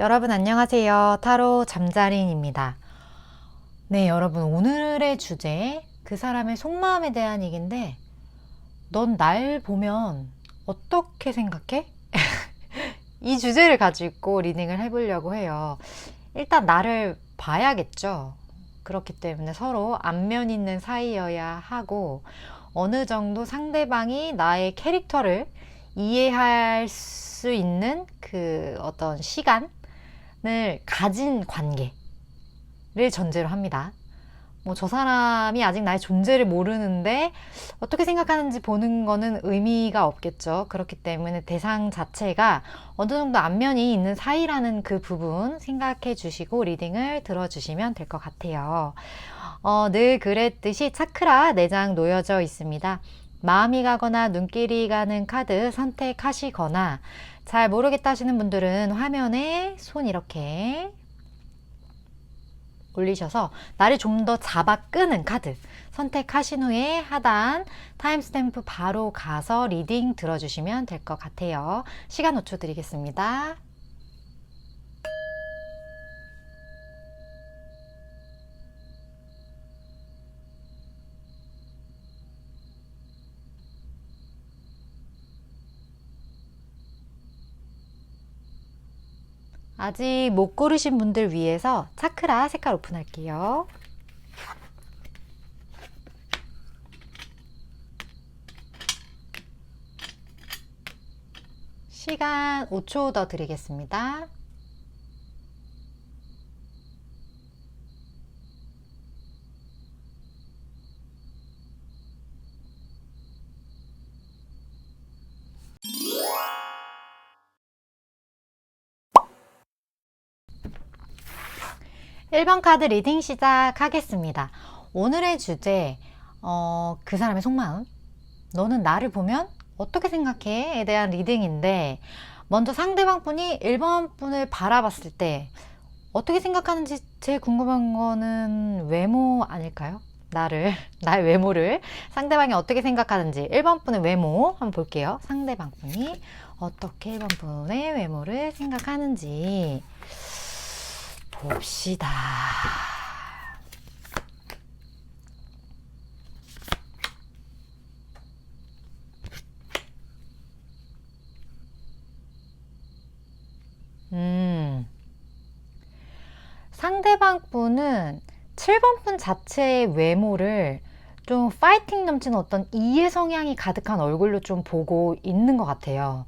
여러분 안녕하세요. 타로 잠자린입니다. 네, 여러분 오늘의 주제 그 사람의 속마음에 대한 얘기인데 넌 날 보면 어떻게 생각해? 이 주제를 가지고 리딩을 해보려고 해요. 일단 나를 봐야겠죠. 그렇기 때문에 서로 안면 있는 사이여야 하고 어느 정도 상대방이 나의 캐릭터를 이해할 수 있는 그 어떤 시간을 가진 관계를 전제로 합니다. 뭐 저 사람이 아직 나의 존재를 모르는데 어떻게 생각하는지 보는 거는 의미가 없겠죠. 그렇기 때문에 대상 자체가 어느 정도 안면이 있는 사이라는 그 부분 생각해 주시고 리딩을 들어주시면 될 것 같아요. 늘 그랬듯이 차크라 4장 놓여져 있습니다. 마음이 가거나 눈길이 가는 카드 선택하시거나 잘 모르겠다 하시는 분들은 화면에 손 이렇게 올리셔서 나를 좀 더 잡아 끄는 카드 선택하신 후에 하단 타임스탬프 바로 가서 리딩 들어주시면 될 것 같아요. 시간 5초 드리겠습니다. 아직 못 고르신 분들 위해서 차크라 색깔 오픈할게요. 시간 5초 더 드리겠습니다. 일 번 카드 리딩 시작하겠습니다. 오늘의 주제, 그 사람의 속마음. 너는 나를 보면 어떻게 생각해? 에 대한 리딩인데, 먼저 상대방 분이 1번 분을 바라봤을 때 어떻게 생각하는지 제일 궁금한 거는 외모 아닐까요? 나의 외모를 상대방이 어떻게 생각하는지 1번 분의 외모 한번 볼게요. 상대방 분이 어떻게 1번 분의 외모를 생각하는지 봅시다. 상대방 분은 7번 분 자체의 외모를 좀 파이팅 넘치는 어떤 이해 성향이 가득한 얼굴로 좀 보고 있는 것 같아요.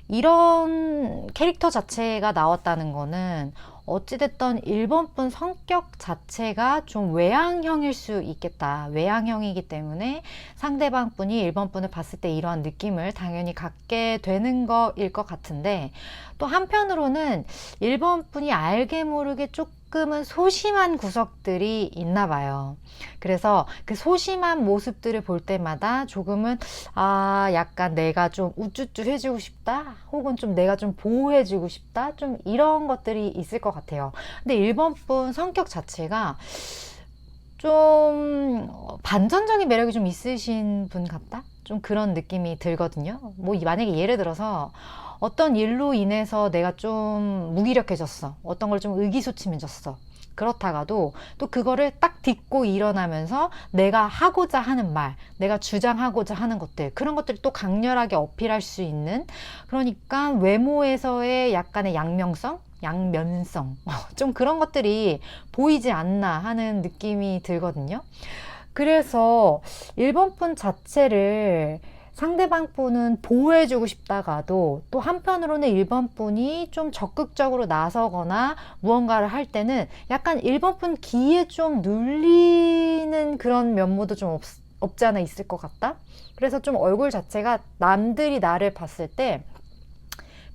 이런 캐릭터 자체가 나왔다는 거는 어찌됐던 1번 분 성격 자체가 좀 외향형일 수 있겠다. 외향형이기 때문에 상대방 분이 1번 분을 봤을 때 이러한 느낌을 당연히 갖게 되는 거일 것 같은데, 또 한편으로는 1번 분이 알게 모르게 조금은 소심한 구석들이 있나 봐요. 그래서 그 소심한 모습들을 볼 때마다 조금은 약간 내가 좀 우쭈쭈 해주고 싶다, 혹은 좀 내가 좀 보호해주고 싶다, 좀 이런 것들이 있을 것 같아요. 근데 1번 분 성격 자체가 좀 반전적인 매력이 좀 있으신 분 같다? 좀 그런 느낌이 들거든요. 뭐 만약에 예를 들어서 어떤 일로 인해서 내가 좀 무기력해졌어. 어떤 걸 좀 의기소침해졌어. 그렇다가도 또 그거를 딱 딛고 일어나면서 내가 하고자 하는 말, 내가 주장하고자 하는 것들, 그런 것들을 또 강렬하게 어필할 수 있는, 그러니까 외모에서의 약간의 양면성, 좀 그런 것들이 보이지 않나 하는 느낌이 들거든요. 그래서 1번 분 자체를 상대방 분은 보호해주고 싶다가도 또 한편으로는 1번 분이 좀 적극적으로 나서거나 무언가를 할 때는 약간 1번 분 기에 좀 눌리는 그런 면모도 좀 없지 않아 있을 것 같다? 그래서 좀 얼굴 자체가 남들이 나를 봤을 때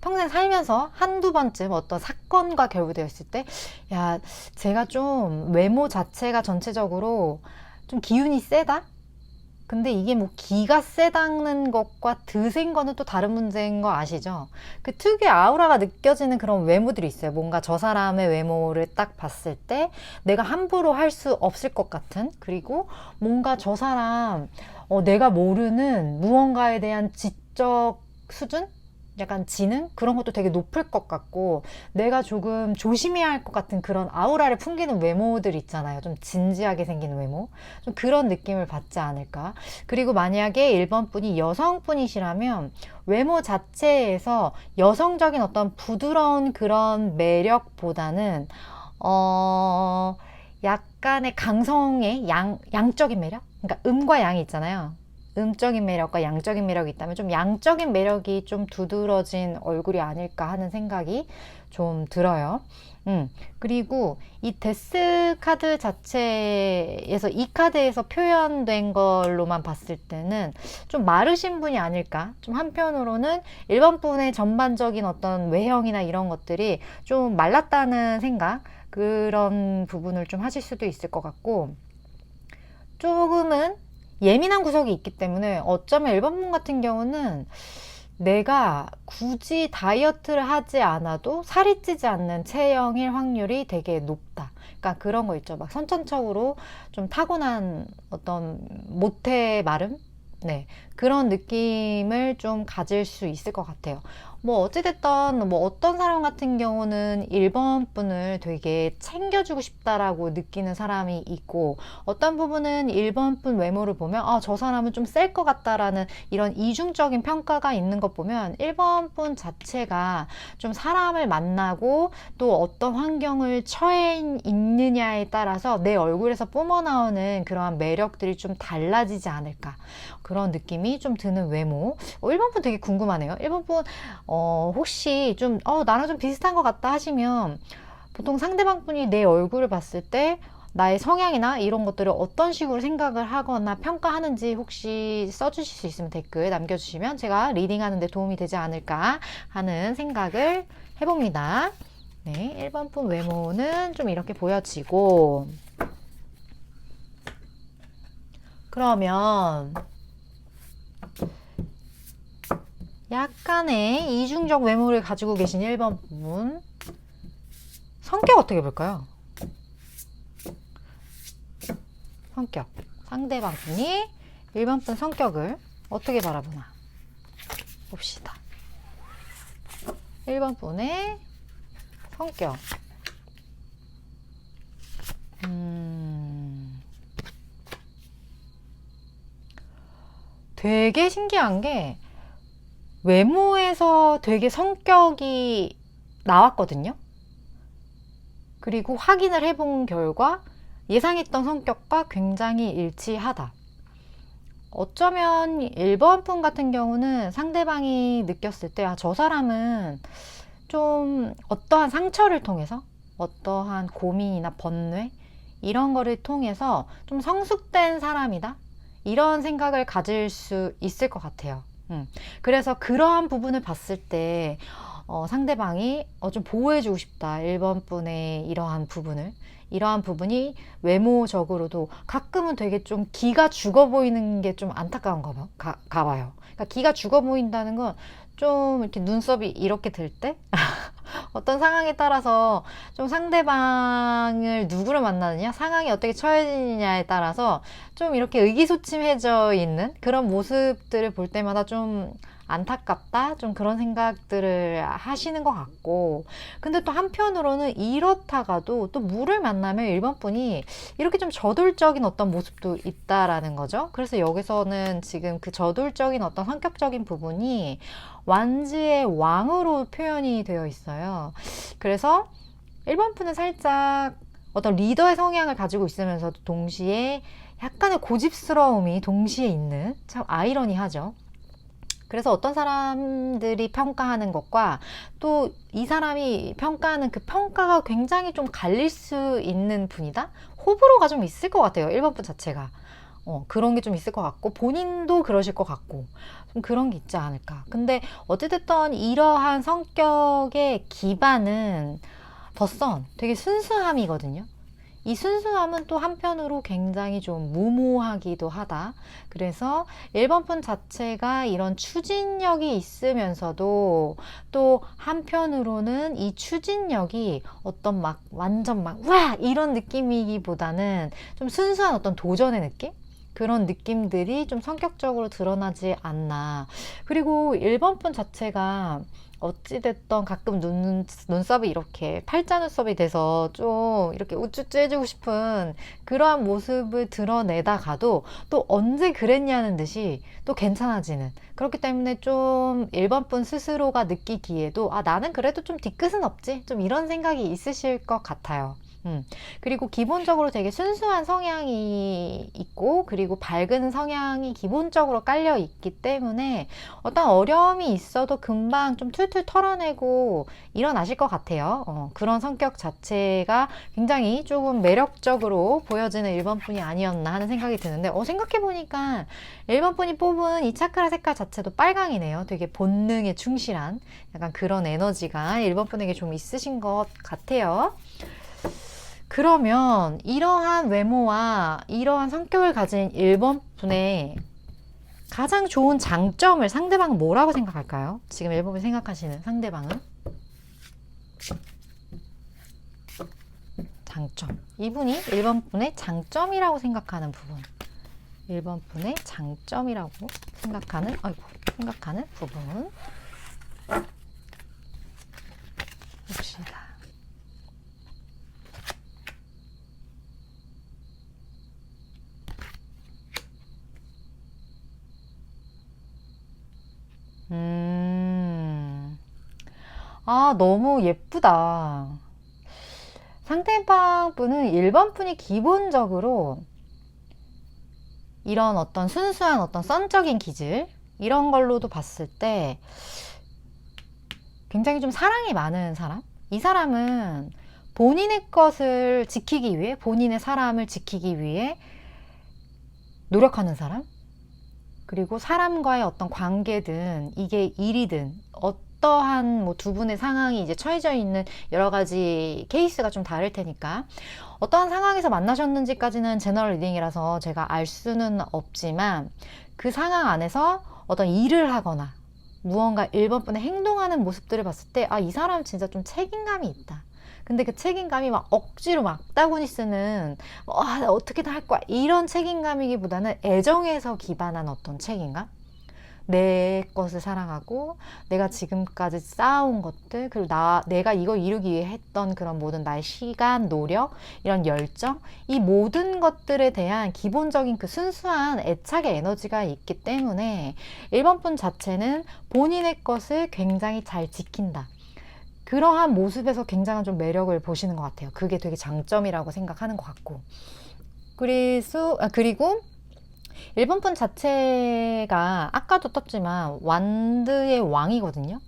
평생 살면서 한두 번쯤 어떤 사건과 결부되었을 때, 야, 제가 좀 외모 자체가 전체적으로 좀 기운이 세다? 근데 이게 뭐 기가 세다는 것과 드센 거는 또 다른 문제인 거 아시죠? 그 특유의 아우라가 느껴지는 그런 외모들이 있어요. 뭔가 저 사람의 외모를 딱 봤을 때 내가 함부로 할 수 없을 것 같은, 그리고 뭔가 저 사람 내가 모르는 무언가에 대한 지적 수준? 약간 지능? 그런 것도 되게 높을 것 같고, 내가 조금 조심해야 할 것 같은 그런 아우라를 풍기는 외모들 있잖아요. 좀 진지하게 생긴 외모. 좀 그런 느낌을 받지 않을까. 그리고 만약에 1번 분이 여성분이시라면 외모 자체에서 여성적인 어떤 부드러운 그런 매력보다는, 어, 약간의 강성의 양적인 매력? 그러니까 음과 양이 있잖아요. 음적인 매력과 양적인 매력이 있다면 좀 양적인 매력이 좀 두드러진 얼굴이 아닐까 하는 생각이 좀 들어요. 그리고 이 데스 카드 자체에서 이 카드에서 표현된 걸로만 봤을 때는 좀 마르신 분이 아닐까. 좀 한편으로는 1번 분의 전반적인 어떤 외형이나 이런 것들이 좀 말랐다는 생각, 그런 부분을 좀 하실 수도 있을 것 같고, 조금은 예민한 구석이 있기 때문에 어쩌면 1번 분 같은 경우는 내가 굳이 다이어트를 하지 않아도 살이 찌지 않는 체형일 확률이 되게 높다. 그러니까 그런 거 있죠. 막 선천적으로 좀 타고난 어떤 모태 마름? 네. 그런 느낌을 좀 가질 수 있을 것 같아요. 뭐 어찌됐든 뭐 어떤 사람 같은 경우는 1번 분을 되게 챙겨주고 싶다라고 느끼는 사람이 있고, 어떤 부분은 1번 분 외모를 보면 저 사람은 좀 셀 것 같다라는 이런 이중적인 평가가 있는 것 보면 1번 분 자체가 좀 사람을 만나고 또 어떤 환경을 처해 있느냐에 따라서 내 얼굴에서 뿜어나오는 그러한 매력들이 좀 달라지지 않을까, 그런 느낌이 좀 드는 외모. 1번 분 되게 궁금하네요. 1번 분 혹시 좀 나랑 좀 비슷한 것 같다 하시면, 보통 상대방 분이 내 얼굴을 봤을 때 나의 성향이나 이런 것들을 어떤 식으로 생각을 하거나 평가하는지 혹시 써주실 수 있으면 댓글 남겨주시면 제가 리딩하는 데 도움이 되지 않을까 하는 생각을 해봅니다. 네, 1번 분 외모는 좀 이렇게 보여지고, 그러면 약간의 이중적 외모를 가지고 계신 1번 분 성격 어떻게 볼까요? 성격, 상대방 분이 1번 분 성격을 어떻게 바라보나 봅시다. 1번 분의 성격. 되게 신기한 게 외모에서 되게 성격이 나왔거든요. 그리고 확인을 해본 결과 예상했던 성격과 굉장히 일치하다. 어쩌면 1번 분 같은 경우는 상대방이 느꼈을 때 저 사람은 좀 어떠한 상처를 통해서, 어떠한 고민이나 번뇌 이런 거를 통해서 좀 성숙된 사람이다, 이런 생각을 가질 수 있을 것 같아요. 그래서 그러한 부분을 봤을 때 상대방이 좀 보호해주고 싶다, 1번 분의 이러한 부분이 외모적으로도 가끔은 되게 좀 기가 죽어 보이는 게 좀 안타까운가 봐요. 그러니까 기가 죽어 보인다는 건 좀 이렇게 눈썹이 이렇게 들 때 어떤 상황에 따라서 좀 상대방을 누구를 만나느냐, 상황이 어떻게 처해지느냐에 따라서 좀 이렇게 의기소침해져 있는 그런 모습들을 볼 때마다 좀 안타깝다, 좀 그런 생각들을 하시는 것 같고, 근데 또 한편으로는 이렇다가도 또 물을 만나면 1번 분이 이렇게 좀 저돌적인 어떤 모습도 있다라는 거죠. 그래서 여기서는 지금 그 저돌적인 어떤 성격적인 부분이 완지의 왕으로 표현이 되어 있어요. 그래서 1번 분은 살짝 어떤 리더의 성향을 가지고 있으면서도 동시에 약간의 고집스러움이 동시에 있는, 참 아이러니하죠. 그래서 어떤 사람들이 평가하는 것과 또 이 사람이 평가하는 그 평가가 굉장히 좀 갈릴 수 있는 분이다? 호불호가 좀 있을 것 같아요, 1번 분 자체가. 그런 게 좀 있을 것 같고, 본인도 그러실 것 같고, 좀 그런 게 있지 않을까. 근데 어찌됐든 이러한 성격의 기반은 더선 되게 순수함이거든요. 이 순수함은 또 한편으로 굉장히 좀 무모하기도 하다. 그래서 1번 분 자체가 이런 추진력이 있으면서도 또 한편으로는 이 추진력이 어떤 막 완전 막 와! 이런 느낌이기보다는 좀 순수한 어떤 도전의 느낌? 그런 느낌들이 좀 성격적으로 드러나지 않나. 그리고 1번 분 자체가 어찌됐던 가끔 눈썹이 이렇게 팔자 눈썹이 돼서 좀 이렇게 우쭈쭈 해주고 싶은 그러한 모습을 드러내다가도 또 언제 그랬냐는 듯이 또 괜찮아지는. 그렇기 때문에 좀 1번 분 스스로가 느끼기에도 아, 나는 그래도 좀 뒤끝은 없지. 좀 이런 생각이 있으실 것 같아요. 그리고 기본적으로 되게 순수한 성향이 있고, 그리고 밝은 성향이 기본적으로 깔려 있기 때문에 어떤 어려움이 있어도 금방 좀 툴툴 털어내고 일어나실 것 같아요. 그런 성격 자체가 굉장히 조금 매력적으로 보여지는 1번 분이 아니었나 하는 생각이 드는데, 생각해보니까 1번 분이 뽑은 이 차크라 색깔 자체도 빨강이네요. 되게 본능에 충실한 약간 그런 에너지가 1번 분에게 좀 있으신 것 같아요. 그러면 이러한 외모와 이러한 성격을 가진 1번 분의 가장 좋은 장점을 상대방은 뭐라고 생각할까요? 지금 1번 분 생각하시는 상대방은? 장점. 이분이 1번 분의 장점이라고 생각하는 부분. 1번 분의 장점이라고 생각하는 부분. 봅시다. 아, 너무 예쁘다. 상대방 분은 1번 분이 기본적으로 이런 어떤 순수한 어떤 썬적인 기질, 이런 걸로도 봤을 때 굉장히 좀 사랑이 많은 사람? 이 사람은 본인의 것을 지키기 위해, 본인의 사람을 지키기 위해 노력하는 사람? 그리고 사람과의 어떤 관계든 이게 일이든 어떠한 뭐 두 분의 상황이 이제 처해져 있는 여러 가지 케이스가 좀 다를 테니까 어떠한 상황에서 만나셨는지까지는 제너럴 리딩이라서 제가 알 수는 없지만 그 상황 안에서 어떤 일을 하거나 무언가 1번 분의 행동하는 모습들을 봤을 때 아, 이 사람 진짜 좀 책임감이 있다. 근데 그 책임감이 막 억지로 막다구니 쓰는 어떻게든 할 거야 이런 책임감이기보다는 애정에서 기반한 어떤 책임감, 내 것을 사랑하고 내가 지금까지 쌓아온 것들, 그리고 내가 이걸 이루기 위해 했던 그런 모든 나의 시간, 노력, 이런 열정, 이 모든 것들에 대한 기본적인 그 순수한 애착의 에너지가 있기 때문에 1번 분 자체는 본인의 것을 굉장히 잘 지킨다. 그러한 모습에서 굉장한 좀 매력을 보시는 것 같아요. 그게 되게 장점이라고 생각하는 것 같고. 그리고 1번 분 자체가 아까도 떴지만 완드의 왕이거든요.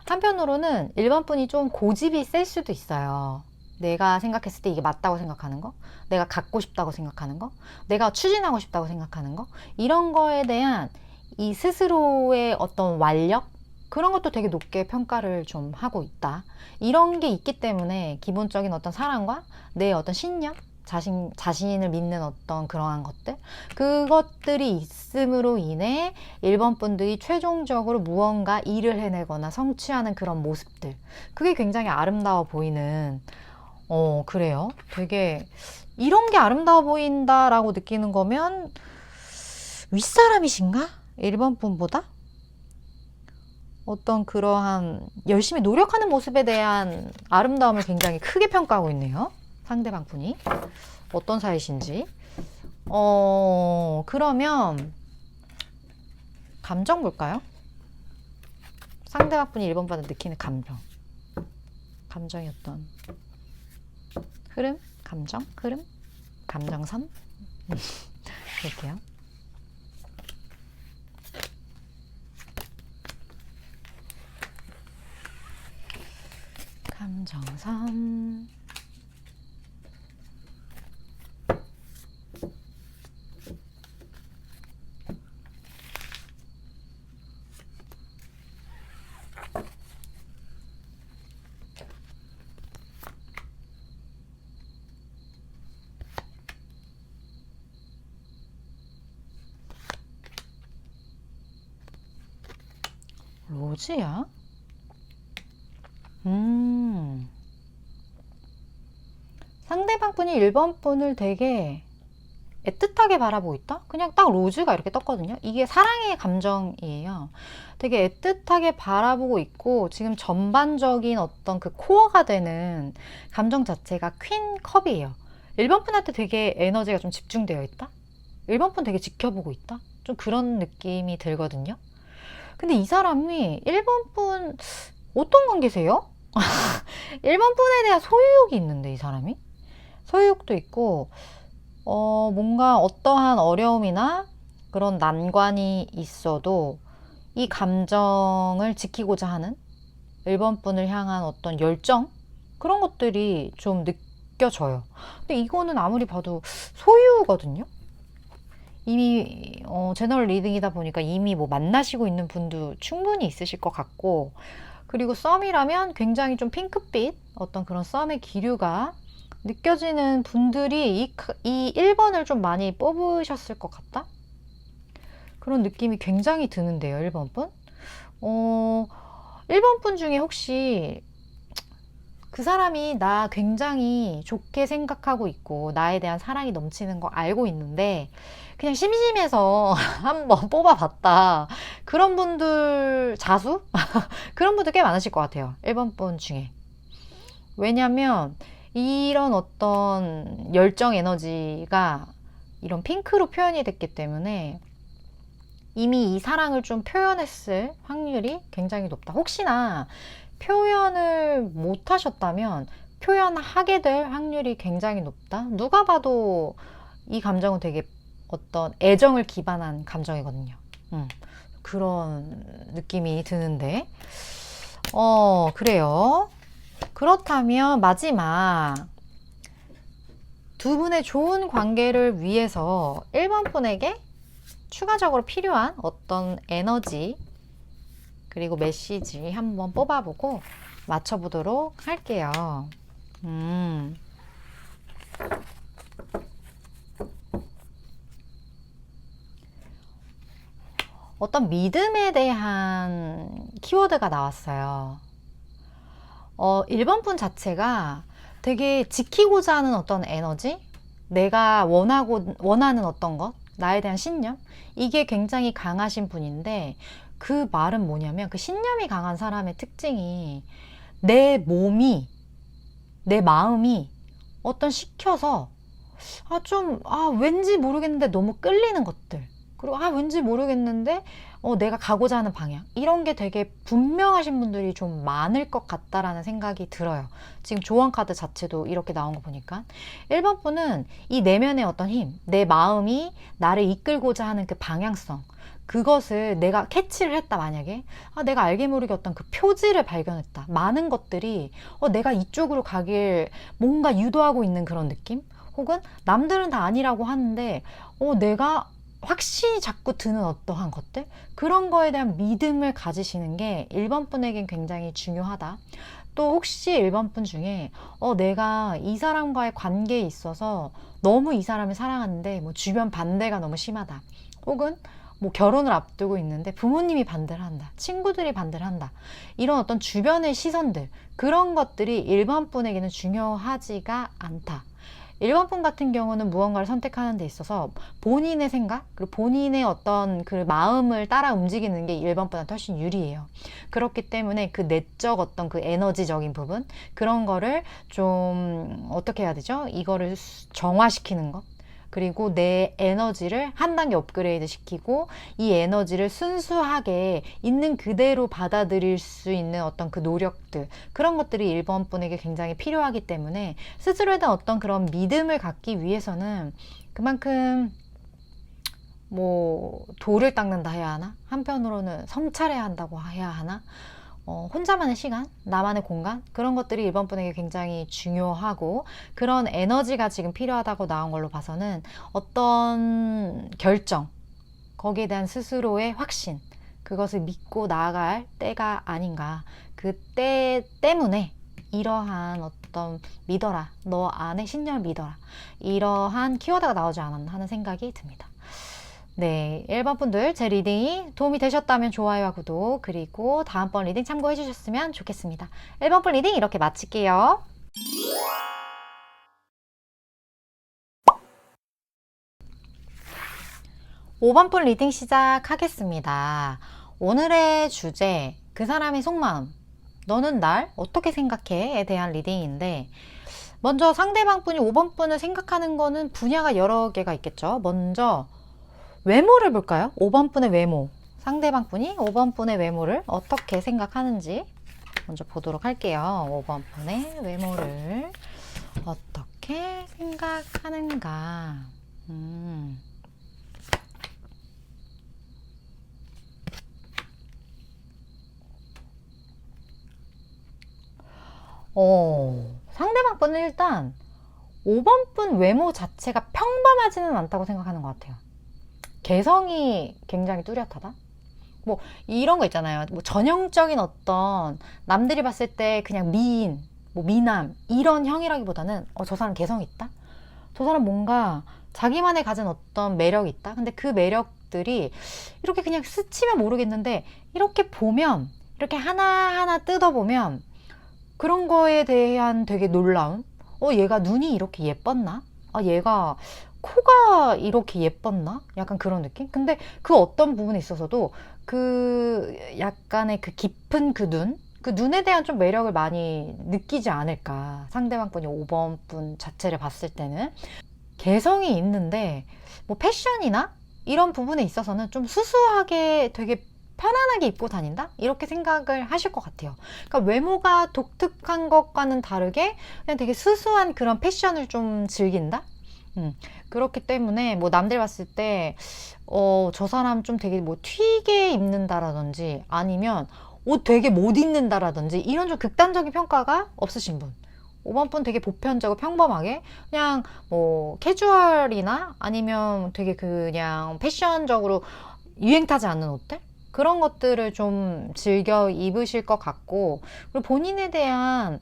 한편으로는 1번 분이 좀 고집이 셀 수도 있어요. 내가 생각했을 때 이게 맞다고 생각하는 거, 내가 갖고 싶다고 생각하는 거, 내가 추진하고 싶다고 생각하는 거, 이런 거에 대한 이 스스로의 어떤 완력, 그런 것도 되게 높게 평가를 좀 하고 있다. 이런 게 있기 때문에 기본적인 어떤 사랑과 내 어떤 신념, 자신을 믿는 어떤 그러한 것들, 그것들이 있음으로 인해 1번 분들이 최종적으로 무언가 일을 해내거나 성취하는 그런 모습들, 그게 굉장히 아름다워 보이는, 그래요. 되게 이런 게 아름다워 보인다라고 느끼는 거면 윗사람이신가? 1번 분보다? 어떤 그러한 열심히 노력하는 모습에 대한 아름다움을 굉장히 크게 평가하고 있네요. 상대방 분이. 어떤 사이신지. 그러면 감정 볼까요? 상대방 분이 1번 받아 느끼는 감정. 감정이 어떤 흐름? 감정? 흐름? 감정선? 볼게요. 감정선. 로즈야? 상대방 분이 1번 분을 되게 애틋하게 바라보고 있다? 그냥 딱 로즈가 이렇게 떴거든요. 이게 사랑의 감정이에요. 되게 애틋하게 바라보고 있고 지금 전반적인 어떤 그 코어가 되는 감정 자체가 퀸 컵이에요. 1번 분한테 되게 에너지가 좀 집중되어 있다? 1번 분 되게 지켜보고 있다? 좀 그런 느낌이 들거든요. 근데 이 사람이 1번 분 어떤 관계세요? 1번 분에 대한 소유욕이 있는데 이 사람이? 소유욕도 있고 뭔가 어떠한 어려움이나 그런 난관이 있어도 이 감정을 지키고자 하는 1번 분을 향한 어떤 열정? 그런 것들이 좀 느껴져요. 근데 이거는 아무리 봐도 소유거든요? 이미 제너럴 리딩이다 보니까 이미 뭐 만나시고 있는 분도 충분히 있으실 것 같고, 그리고 썸이라면 굉장히 좀 핑크빛 어떤 그런 썸의 기류가 느껴지는 분들이 이 1번을 좀 많이 뽑으셨을 것 같다? 그런 느낌이 굉장히 드는데요, 1번 분? 1번 분 중에 혹시 그 사람이 나 굉장히 좋게 생각하고 있고 나에 대한 사랑이 넘치는 거 알고 있는데 그냥 심심해서 한번 뽑아봤다. 그런 분들 자수? 그런 분들 꽤 많으실 것 같아요. 1번 분 중에. 왜냐면 이런 어떤 열정 에너지가 이런 핑크로 표현이 됐기 때문에 이미 이 사랑을 좀 표현했을 확률이 굉장히 높다. 혹시나 표현을 못 하셨다면 표현하게 될 확률이 굉장히 높다. 누가 봐도 이 감정은 되게 어떤 애정을 기반한 감정이거든요. 그런 느낌이 드는데, 그래요. 그렇다면 마지막 두 분의 좋은 관계를 위해서 1번 분에게 추가적으로 필요한 어떤 에너지 그리고 메시지 한번 뽑아보고 맞춰보도록 할게요. 어떤 믿음에 대한 키워드가 나왔어요. 1번 분 자체가 되게 지키고자 하는 어떤 에너지, 내가 원하는 어떤 것, 나에 대한 신념, 이게 굉장히 강하신 분인데 그 말은 뭐냐면 그 신념이 강한 사람의 특징이 내 몸이, 내 마음이 어떤 시켜서 왠지 모르겠는데 너무 끌리는 것들, 그리고 왠지 모르겠는데 내가 가고자 하는 방향, 이런 게 되게 분명하신 분들이 좀 많을 것 같다라는 생각이 들어요. 지금 조언 카드 자체도 이렇게 나온 거 보니까 1번 분은 이 내면의 어떤 힘, 내 마음이 나를 이끌고자 하는 그 방향성, 그것을 내가 캐치를 했다. 만약에 내가 알게 모르게 어떤 그 표지를 발견했다. 많은 것들이 내가 이쪽으로 가길 뭔가 유도하고 있는 그런 느낌, 혹은 남들은 다 아니라고 하는데 내가 확신이 자꾸 드는 어떠한 것들, 그런 거에 대한 믿음을 가지시는 게 1번 분에겐 굉장히 중요하다. 또 혹시 1번 분 중에 내가 이 사람과의 관계에 있어서 너무 이 사람을 사랑하는데 뭐 주변 반대가 너무 심하다, 혹은 뭐 결혼을 앞두고 있는데 부모님이 반대를 한다, 친구들이 반대를 한다, 이런 어떤 주변의 시선들, 그런 것들이 1번 분에게는 중요하지가 않다. 1번 분 같은 경우는 무언가를 선택하는 데 있어서 본인의 생각, 그리고 본인의 어떤 그 마음을 따라 움직이는 게 1번 분한테 훨씬 유리해요. 그렇기 때문에 그 내적 어떤 그 에너지적인 부분, 그런 거를 좀 어떻게 해야 되죠? 이거를 정화시키는 것, 그리고 내 에너지를 한 단계 업그레이드 시키고 이 에너지를 순수하게 있는 그대로 받아들일 수 있는 어떤 그 노력들, 그런 것들이 1번 분에게 굉장히 필요하기 때문에 스스로에 대한 어떤 그런 믿음을 갖기 위해서는 그만큼 뭐 돌을 닦는다 해야 하나, 한편으로는 성찰해야 한다고 해야 하나, 혼자만의 시간, 나만의 공간, 그런 것들이 1번 분에게 굉장히 중요하고, 그런 에너지가 지금 필요하다고 나온 걸로 봐서는 어떤 결정, 거기에 대한 스스로의 확신, 그것을 믿고 나아갈 때가 아닌가. 그 때 때문에 이러한 어떤 믿어라, 너 안에 신념을 믿어라, 이러한 키워드가 나오지 않았나 하는 생각이 듭니다. 네, 1번 분들 제 리딩이 도움이 되셨다면 좋아요와 구독, 그리고 다음번 리딩 참고해 주셨으면 좋겠습니다. 1번 분 리딩 이렇게 마칠게요. 5번 분 리딩 시작하겠습니다. 오늘의 주제, 그 사람의 속마음, 너는 날 어떻게 생각해? 에 대한 리딩인데, 먼저 상대방 분이 5번 분을 생각하는 거는 분야가 여러 개가 있겠죠. 먼저 외모를 볼까요? 5번 분의 외모. 상대방 분이 5번 분의 외모를 어떻게 생각하는지 먼저 보도록 할게요. 5번 분의 외모를 어떻게 생각하는가. 상대방 분은 일단 5번 분 외모 자체가 평범하지는 않다고 생각하는 것 같아요. 개성이 굉장히 뚜렷하다? 뭐 이런 거 있잖아요. 뭐 전형적인 어떤 남들이 봤을 때 그냥 미인, 뭐 미남 이런 형이라기보다는 저 사람 개성 있다? 저 사람 뭔가 자기만의 가진 어떤 매력이 있다? 근데 그 매력들이 이렇게 그냥 스치면 모르겠는데 이렇게 보면 이렇게 하나하나 뜯어보면 그런 거에 대한 되게 놀라움? 얘가 눈이 이렇게 예뻤나? 얘가 코가 이렇게 예뻤나? 약간 그런 느낌? 근데 그 어떤 부분에 있어서도 그 약간의 그 깊은 그 눈에 대한 좀 매력을 많이 느끼지 않을까. 상대방 분이 5번 분 자체를 봤을 때는. 개성이 있는데, 뭐 패션이나 이런 부분에 있어서는 좀 수수하게 되게 편안하게 입고 다닌다? 이렇게 생각을 하실 것 같아요. 그러니까 외모가 독특한 것과는 다르게 그냥 되게 수수한 그런 패션을 좀 즐긴다? 그렇기 때문에 뭐 남들 봤을 때 저 사람 좀 되게 뭐 튀게 입는다라든지 아니면 옷 되게 못 입는다라든지 이런 좀 극단적인 평가가 없으신 분. 5번 분 되게 보편적으로 평범하게 그냥 뭐 캐주얼이나 아니면 되게 그냥 패션적으로 유행 타지 않는 옷들? 그런 것들을 좀 즐겨 입으실 것 같고, 그리고 본인에 대한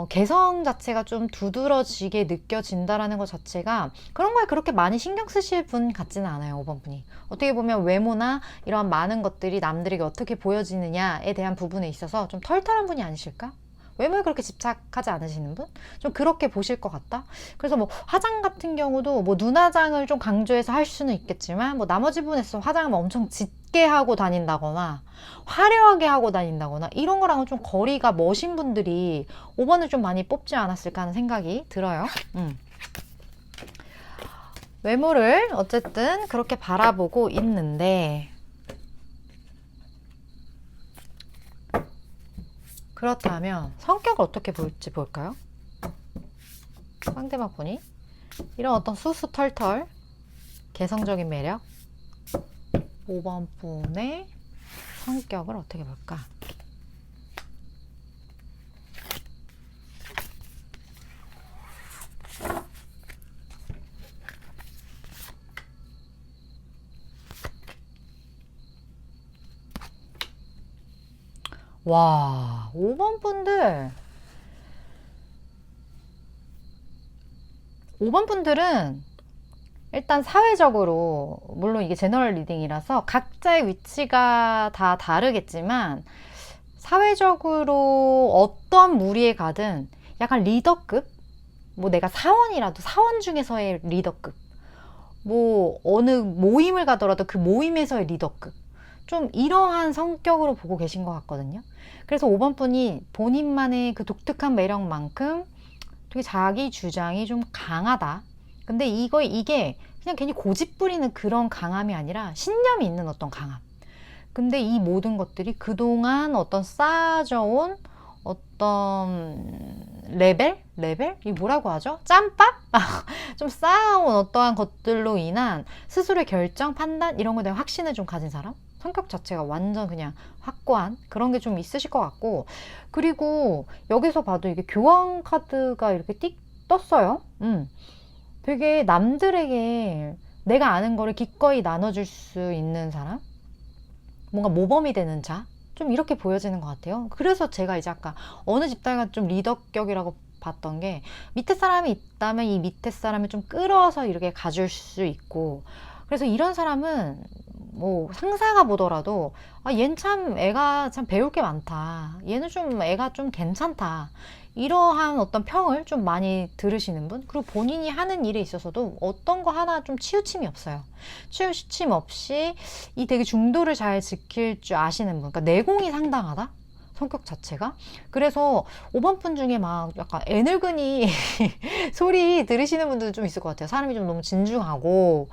개성 자체가 좀 두드러지게 느껴진다라는 것 자체가 그런 거에 그렇게 많이 신경 쓰실 분 같지는 않아요. 5번 분이 어떻게 보면 외모나 이런 많은 것들이 남들에게 어떻게 보여지느냐에 대한 부분에 있어서 좀 털털한 분이 아니실까? 외모에 그렇게 집착하지 않으시는 분? 좀 그렇게 보실 것 같다? 그래서 뭐 화장 같은 경우도 뭐 눈화장을 좀 강조해서 할 수는 있겠지만 뭐 나머지 분에서 화장을 엄청 짙게 하고 다닌다거나 화려하게 하고 다닌다거나 이런 거랑은 좀 거리가 머신 분들이 5번을 좀 많이 뽑지 않았을까 하는 생각이 들어요. 외모를 어쨌든 그렇게 바라보고 있는데, 그렇다면 성격을 어떻게 볼지 볼까요? 상대방 분이 이런 어떤 수수털털 개성적인 매력 5번 분의 성격을 어떻게 볼까? 와, 5번 분들 5번 분들은 일단 사회적으로 물론 이게 제너럴 리딩이라서 각자의 위치가 다 다르겠지만 사회적으로 어떤 무리에 가든 약간 리더급, 뭐 내가 사원이라도 사원 중에서의 리더급, 뭐 어느 모임을 가더라도 그 모임에서의 리더급, 좀 이러한 성격으로 보고 계신 것 같거든요. 그래서 5번 분이 본인만의 그 독특한 매력만큼 되게 자기 주장이 좀 강하다. 근데 이게 그냥 괜히 고집 부리는 그런 강함이 아니라 신념이 있는 어떤 강함. 근데 이 모든 것들이 그동안 어떤 쌓아져온 어떤 레벨? 이 뭐라고 하죠? 짬밥? 좀 쌓아온 어떠한 것들로 인한 스스로의 결정, 판단 이런 거에 대한 확신을 좀 가진 사람? 성격 자체가 완전 그냥 확고한 그런 게 좀 있으실 것 같고, 그리고 여기서 봐도 이게 교황 카드가 이렇게 띡 떴어요. 되게 남들에게 내가 아는 거를 기꺼이 나눠줄 수 있는 사람? 뭔가 모범이 되는 자? 좀 이렇게 보여지는 것 같아요. 그래서 제가 이제 아까 어느 집단가 좀 리더격이라고 봤던 게, 밑에 사람이 있다면 이 밑에 사람을 좀 끌어서 이렇게 가줄 수 있고, 그래서 이런 사람은 뭐 상사가 보더라도 아, 얘는 참 애가 참 배울 게 많다. 얘는 좀 애가 좀 괜찮다. 이러한 어떤 평을 좀 많이 들으시는 분, 그리고 본인이 하는 일에 있어서도 어떤 거 하나 좀 치우침이 없어요. 치우침 없이 이 되게 중도를 잘 지킬 줄 아시는 분, 그러니까 내공이 상당하다? 성격 자체가. 그래서 5번 분 중에 막 약간 애늙은이 소리 들으시는 분들도 좀 있을 것 같아요. 사람이 좀 너무 진중하고,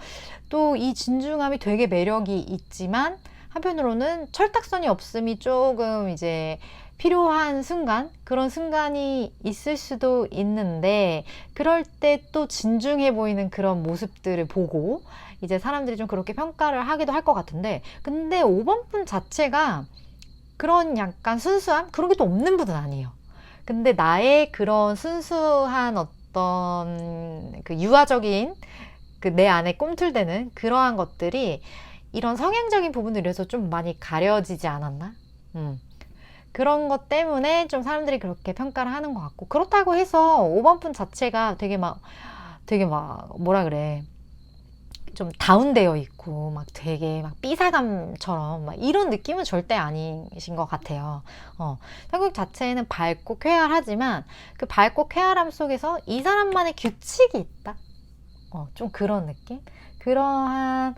또 이 진중함이 되게 매력이 있지만 한편으로는 철딱선이 없음이 조금 이제 필요한 순간, 그런 순간이 있을 수도 있는데, 그럴 때 또 진중해 보이는 그런 모습들을 보고 이제 사람들이 좀 그렇게 평가를 하기도 할 것 같은데, 근데 5번 분 자체가 그런 약간 순수함? 그런 게 또 없는 분은 아니에요. 근데 나의 그런 순수한 어떤 그 유아적인 그 내 안에 꿈틀대는 그러한 것들이 이런 성향적인 부분들에서 좀 많이 가려지지 않았나? 그런 것 때문에 좀 사람들이 그렇게 평가를 하는 것 같고, 그렇다고 해서 5번 분 자체가 되게 막 뭐라 그래, 좀 다운되어 있고 막 되게 막 삐사감처럼 막 이런 느낌은 절대 아니신 것 같아요. 성격 자체는 밝고 쾌활하지만 그 밝고 쾌활함 속에서 이 사람만의 규칙이 있다. 좀 그런 느낌? 그러한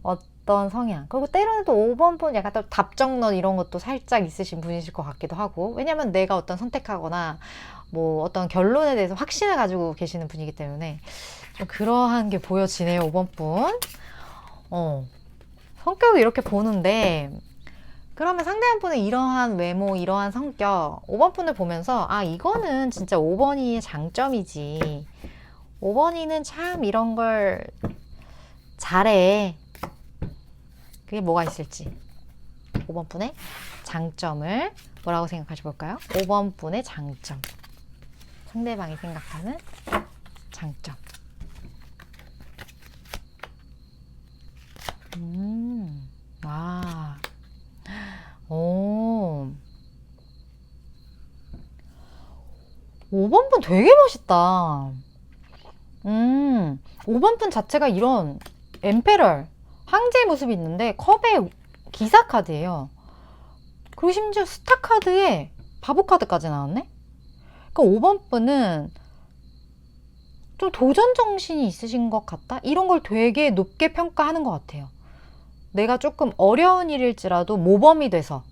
어떤 성향. 그리고 때로는 또 5번 분 약간 또 답정너 이런 것도 살짝 있으신 분이실 것 같기도 하고, 왜냐면 내가 어떤 선택하거나 뭐 어떤 결론에 대해서 확신을 가지고 계시는 분이기 때문에 좀 그러한 게 보여지네요, 5번 분. 성격을 이렇게 보는데, 그러면 상대방 분의 이러한 외모, 이러한 성격, 5번 분을 보면서 아, 이거는 진짜 5번이의 장점이지. 5번이는 참 이런 걸 잘해. 그게 뭐가 있을지. 5번 분의 장점을 뭐라고 생각하셔 볼까요? 5번 분의 장점. 상대방이 생각하는 장점. 아, 오. 5번 분 되게 멋있다. 5번 분 자체가 이런 엠페럴, 황제의 모습이 있는데 컵에 기사 카드예요. 그리고 심지어 스타 카드에 바보 카드까지 나왔네? 그러니까 5번 분은 좀 도전 정신이 있으신 것 같다? 이런 걸 되게 높게 평가하는 것 같아요. 내가 조금 어려운 일일지라도 모범이 돼서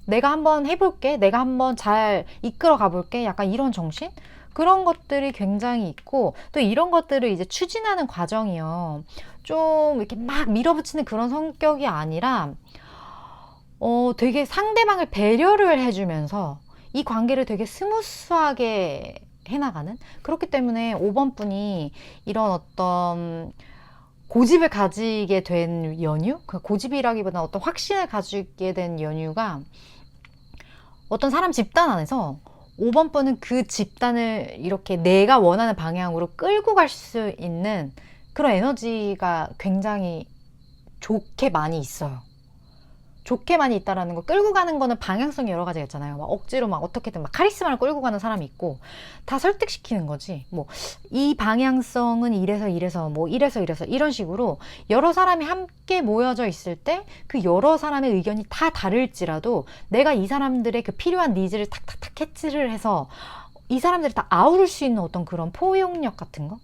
내가 한번 해볼게, 내가 한번 잘 이끌어 가볼게, 약간 이런 정신? 그런 것들이 굉장히 있고, 또 이런 것들을 이제 추진하는 과정이요, 좀 이렇게 막 밀어붙이는 그런 성격이 아니라 되게 상대방을 배려를 해주면서 이 관계를 되게 스무스하게 해나가는, 그렇기 때문에 5번 분이 이런 어떤 고집을 가지게 된 연유? 고집이라기보다 어떤 확신을 가지게 된 연유가 어떤 사람 집단 안에서 5번 분은 그 집단을 이렇게 내가 원하는 방향으로 끌고 갈 수 있는 그런 에너지가 굉장히 좋게 많이 있어요. 좋게 많이 있다라는 거, 끌고 가는 거는 방향성이 여러 가지가 있잖아요. 막 억지로 막 어떻게든 막 카리스마를 끌고 가는 사람이 있고, 다 설득시키는 거지. 뭐 이 방향성은 이래서 뭐 이래서 이런 식으로 여러 사람이 함께 모여져 있을 때 그 여러 사람의 의견이 다 다를지라도 내가 이 사람들의 그 필요한 니즈를 탁탁탁 캐치를 해서 이 사람들을 다 아우를 수 있는 어떤 그런 포용력 같은 거,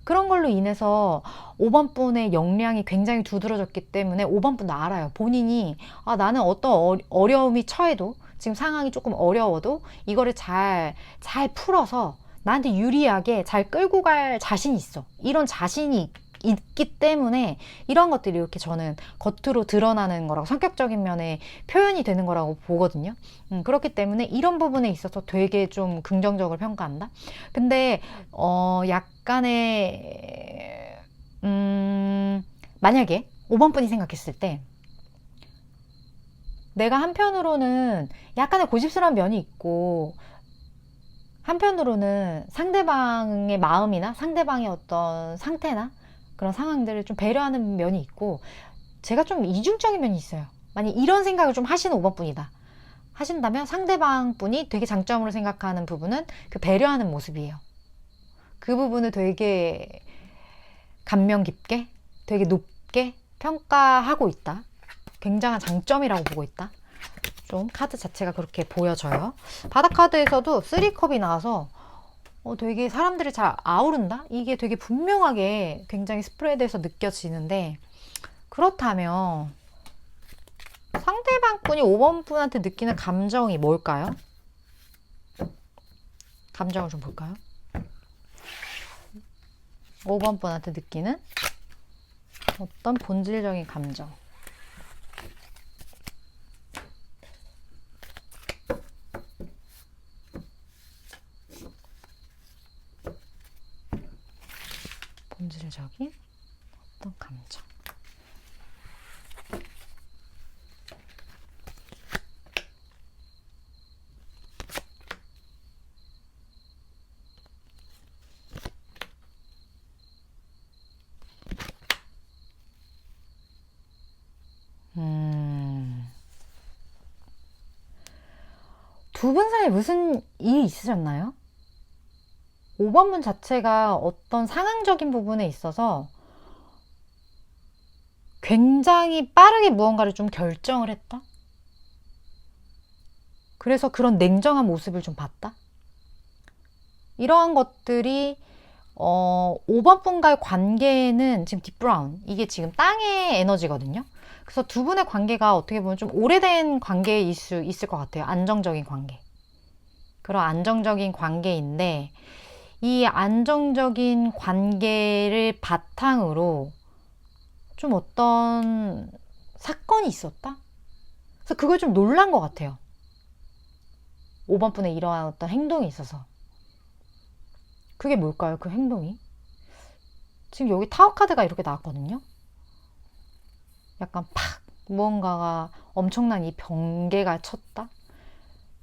그런 걸로 인해서 5번 분의 역량이 굉장히 두드러졌기 때문에 5번 분도 알아요. 본인이 아, 나는 어떤 어려움이 처해도, 지금 상황이 조금 어려워도 이거를 잘 풀어서 나한테 유리하게 잘 끌고 갈 자신이 있어. 이런 자신이 있기 때문에 이런 것들이 이렇게 저는 겉으로 드러나는 거라고, 성격적인 면에 표현이 되는 거라고 보거든요. 그렇기 때문에 이런 부분에 있어서 되게 좀 긍정적으로 평가한다. 근데 약간의 만약에 5번 분이 생각했을 때 내가 한편으로는 약간의 고집스러운 면이 있고, 한편으로는 상대방의 마음이나 상대방의 어떤 상태나 그런 상황들을 좀 배려하는 면이 있고, 제가 좀 이중적인 면이 있어요. 만약 이런 생각을 좀 하시는 5번 분이다 하신다면 상대방 분이 되게 장점으로 생각하는 부분은 그 배려하는 모습이에요. 그 부분을 되게 감명 깊게, 되게 높게 평가하고 있다. 굉장한 장점이라고 보고 있다. 좀 카드 자체가 그렇게 보여져요. 바닥 카드에서도 3컵이 나와서 되게 사람들이 잘 아우른다? 이게 되게 분명하게 굉장히 스프레드해서 느껴지는데, 그렇다면 상대방 분이 5번 분한테 느끼는 감정이 뭘까요? 감정을 좀 볼까요? 5번 분한테 느끼는 어떤 본질적인 감정. 본질적인 어떤 감정. 두 분 사이에 무슨 일이 있으셨나요? 5번 분 자체가 어떤 상황적인 부분에 있어서 굉장히 빠르게 무언가를 좀 결정을 했다? 그래서 그런 냉정한 모습을 좀 봤다? 이러한 것들이 5번 분과의 관계는 지금 딥브라운, 이게 지금 땅의 에너지거든요. 그래서 두 분의 관계가 어떻게 보면 좀 오래된 관계일 수 있을 것 같아요. 안정적인 관계. 그런 안정적인 관계인데, 이 안정적인 관계를 바탕으로 좀 어떤 사건이 있었다? 그래서 그걸 좀 놀란 것 같아요. 5번 분의 이러한 어떤 행동이 있어서. 그게 뭘까요? 그 행동이? 지금 여기 타워 카드가 이렇게 나왔거든요. 약간 팍 무언가가 엄청난 이 번개가 쳤다.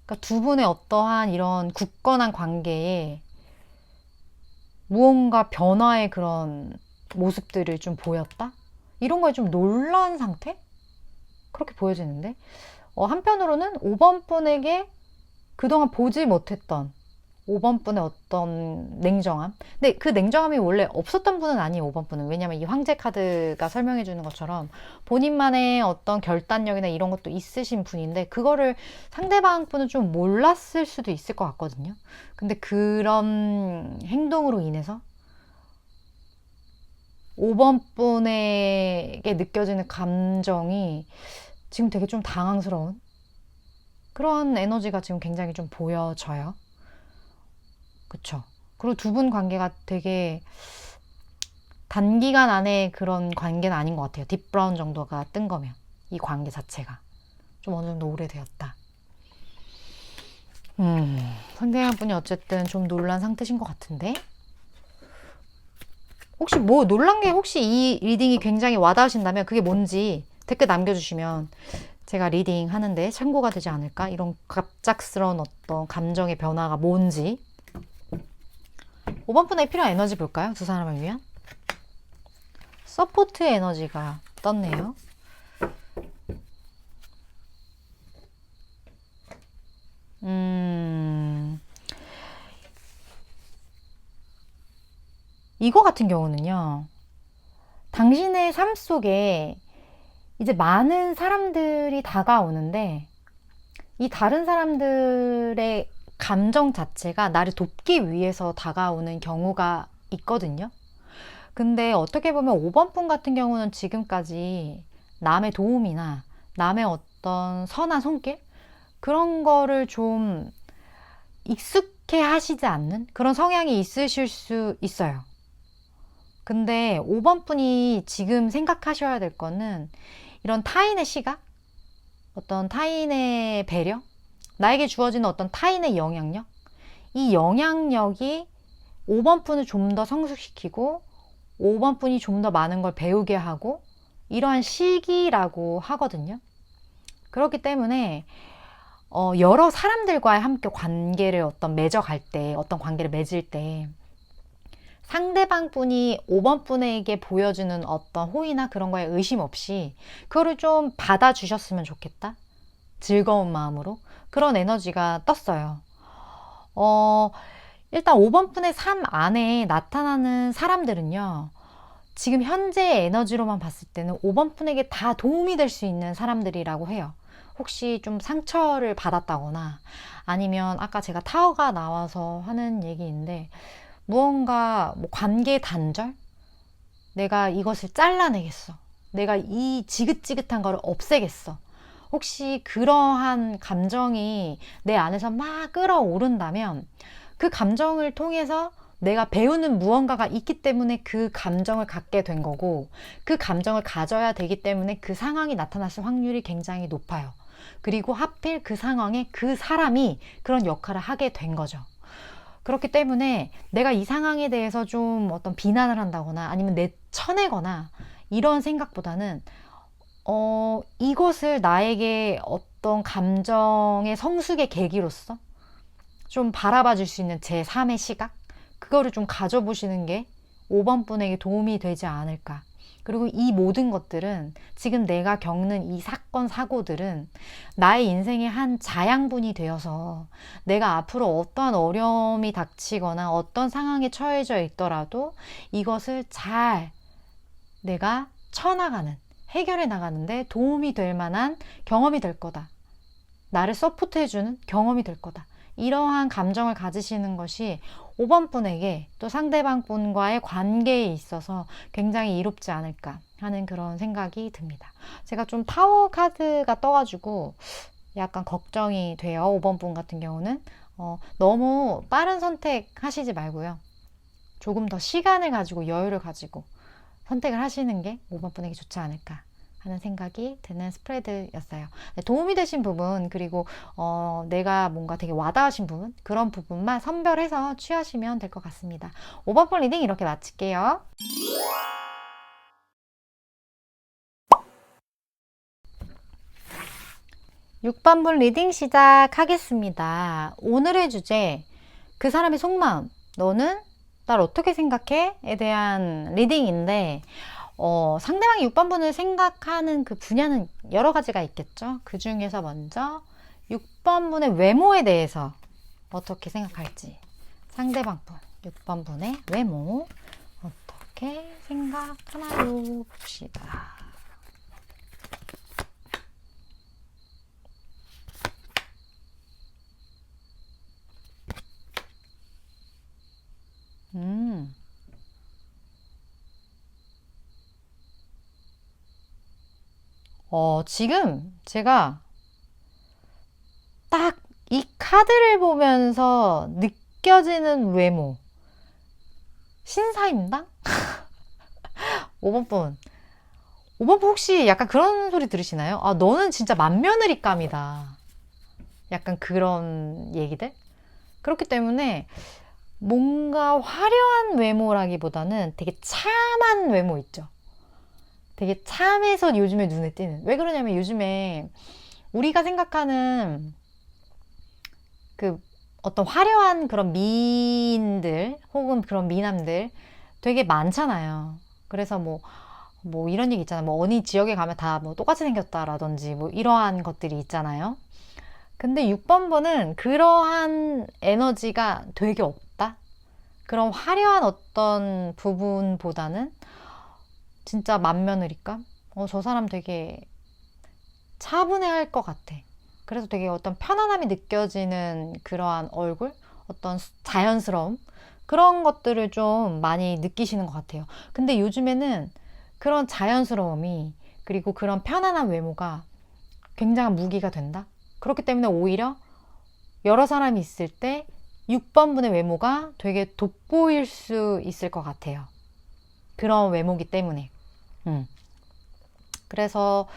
그러니까 두 분의 어떠한 이런 굳건한 관계에 무언가 변화의 그런 모습들을 좀 보였다. 이런 거에 좀 놀란 상태? 그렇게 보여지는데, 한편으로는 5번 분에게 그동안 보지 못했던 5번 분의 어떤 냉정함. 근데 그 냉정함이 원래 없었던 분은 아니에요, 5번 분은. 왜냐면 이 황제 카드가 설명해 주는 것처럼 본인만의 어떤 결단력이나 이런 것도 있으신 분인데, 그거를 상대방 분은 좀 몰랐을 수도 있을 것 같거든요. 근데 그런 행동으로 인해서 5번 분에게 느껴지는 감정이 지금 되게 좀 당황스러운 그런 에너지가 지금 굉장히 좀 보여져요. 그쵸? 그리고 두 분 관계가 되게 단기간 안에 그런 관계는 아닌 것 같아요. 딥브라운 정도가 뜬 거면. 이 관계 자체가. 좀 어느 정도 오래되었다. 상대방 분이 어쨌든 좀 놀란 상태신 것 같은데? 혹시 뭐 놀란 게, 혹시 이 리딩이 굉장히 와닿으신다면 그게 뭔지 댓글 남겨주시면 제가 리딩 하는데 참고가 되지 않을까? 이런 갑작스러운 어떤 감정의 변화가 뭔지. 5번 분에 필요한 에너지 볼까요? 두 사람을 위한 서포트 에너지가 떴네요. 이거 같은 경우는요, 당신의 삶 속에 이제 많은 사람들이 다가오는데, 이 다른 사람들의 감정 자체가 나를 돕기 위해서 다가오는 경우가 있거든요. 근데 어떻게 보면 5번 분 같은 경우는 지금까지 남의 도움이나 남의 어떤 선한 손길? 그런 거를 좀 익숙해 하시지 않는 그런 성향이 있으실 수 있어요. 근데 5번 분이 지금 생각하셔야 될 거는 이런 타인의 시각, 어떤 타인의 배려, 나에게 주어지는 어떤 타인의 영향력, 이 영향력이 5번 분을 좀 더 성숙시키고 5번 분이 좀 더 많은 걸 배우게 하고 이러한 시기라고 하거든요. 그렇기 때문에 여러 사람들과의 함께 관계를 어떤 맺어갈 때, 어떤 관계를 맺을 때 상대방 분이 5번 분에게 보여주는 어떤 호의나 그런 거에 의심 없이 그거를 좀 받아주셨으면 좋겠다. 즐거운 마음으로. 그런 에너지가 떴어요. 일단 5번 분의 삶 안에 나타나는 사람들은요, 지금 현재의 에너지로만 봤을 때는 5번 분에게 다 도움이 될 수 있는 사람들이라고 해요. 혹시 좀 상처를 받았다거나 아니면 아까 제가 타워가 나와서 하는 얘기인데 무언가 뭐 관계 단절? 내가 이것을 잘라내겠어. 내가 이 지긋지긋한 거를 없애겠어. 혹시 그러한 감정이 내 안에서 막 끌어오른다면 그 감정을 통해서 내가 배우는 무언가가 있기 때문에 그 감정을 갖게 된 거고 그 감정을 가져야 되기 때문에 그 상황이 나타났을 확률이 굉장히 높아요. 그리고 하필 그 상황에 그 사람이 그런 역할을 하게 된 거죠. 그렇기 때문에 내가 이 상황에 대해서 좀 어떤 비난을 한다거나 아니면 내쳐내거나 이런 생각보다는 이것을 나에게 어떤 감정의 성숙의 계기로서 좀 바라봐 줄 수 있는 제3의 시각? 그거를 좀 가져보시는 게 5번 분에게 도움이 되지 않을까. 그리고 이 모든 것들은 지금 내가 겪는 이 사건, 사고들은 나의 인생의 한 자양분이 되어서 내가 앞으로 어떠한 어려움이 닥치거나 어떤 상황에 처해져 있더라도 이것을 잘 내가 쳐나가는, 해결해 나가는데 도움이 될 만한 경험이 될 거다. 나를 서포트해주는 경험이 될 거다. 이러한 감정을 가지시는 것이 5번 분에게 또 상대방 분과의 관계에 있어서 굉장히 이롭지 않을까 하는 그런 생각이 듭니다. 제가 좀 타워 카드가 떠가지고 약간 걱정이 돼요. 5번 분 같은 경우는 너무 빠른 선택 하시지 말고요. 조금 더 시간을 가지고 여유를 가지고 선택을 하시는 게 5번 분에게 좋지 않을까 하는 생각이 드는 스프레드였어요. 도움이 되신 부분 그리고 내가 뭔가 되게 와닿으신 부분 그런 부분만 선별해서 취하시면 될 것 같습니다. 5번 분 리딩 이렇게 마칠게요. (6번) 리딩 시작하겠습니다. 오늘의 주제 그 사람의 속마음 너는 날 어떻게 생각해? 에 대한 리딩인데 상대방이 6번분을 생각하는 그 분야는 여러 가지가 있겠죠. 그 중에서 먼저 6번분의 외모에 대해서 어떻게 생각할지 상대방 분 6번분의 외모 어떻게 생각하나요? 봅시다. 지금 제가 딱 이 카드를 보면서 느껴지는 외모 신사임당? 5번분 5번분 혹시 약간 그런 소리 들으시나요? 아 너는 진짜 맏며느리감이다. 약간 그런 얘기들? 그렇기 때문에 뭔가 화려한 외모라기보다는 되게 참한 외모 있죠. 되게 참해서 요즘에 눈에 띄는. 왜 그러냐면 요즘에 우리가 생각하는 그 어떤 화려한 그런 미인들 혹은 그런 미남들 되게 많잖아요. 그래서 뭐 이런 얘기 있잖아요. 뭐 어느 지역에 가면 다 뭐 똑같이 생겼다라든지 뭐 이러한 것들이 있잖아요. 근데 6번분은 그러한 에너지가 되게 없다. 그런 화려한 어떤 부분보다는 진짜 맏며느리감? 저 사람 되게 차분해할 것 같아. 그래서 되게 어떤 편안함이 느껴지는 그러한 얼굴? 어떤 자연스러움? 그런 것들을 좀 많이 느끼시는 것 같아요. 근데 요즘에는 그런 자연스러움이 그리고 그런 편안한 외모가 굉장한 무기가 된다? 그렇기 때문에 오히려 여러 사람이 있을 때 6번분의 외모가 되게 돋보일 수 있을 것 같아요. 그런 외모기 때문에. 그래서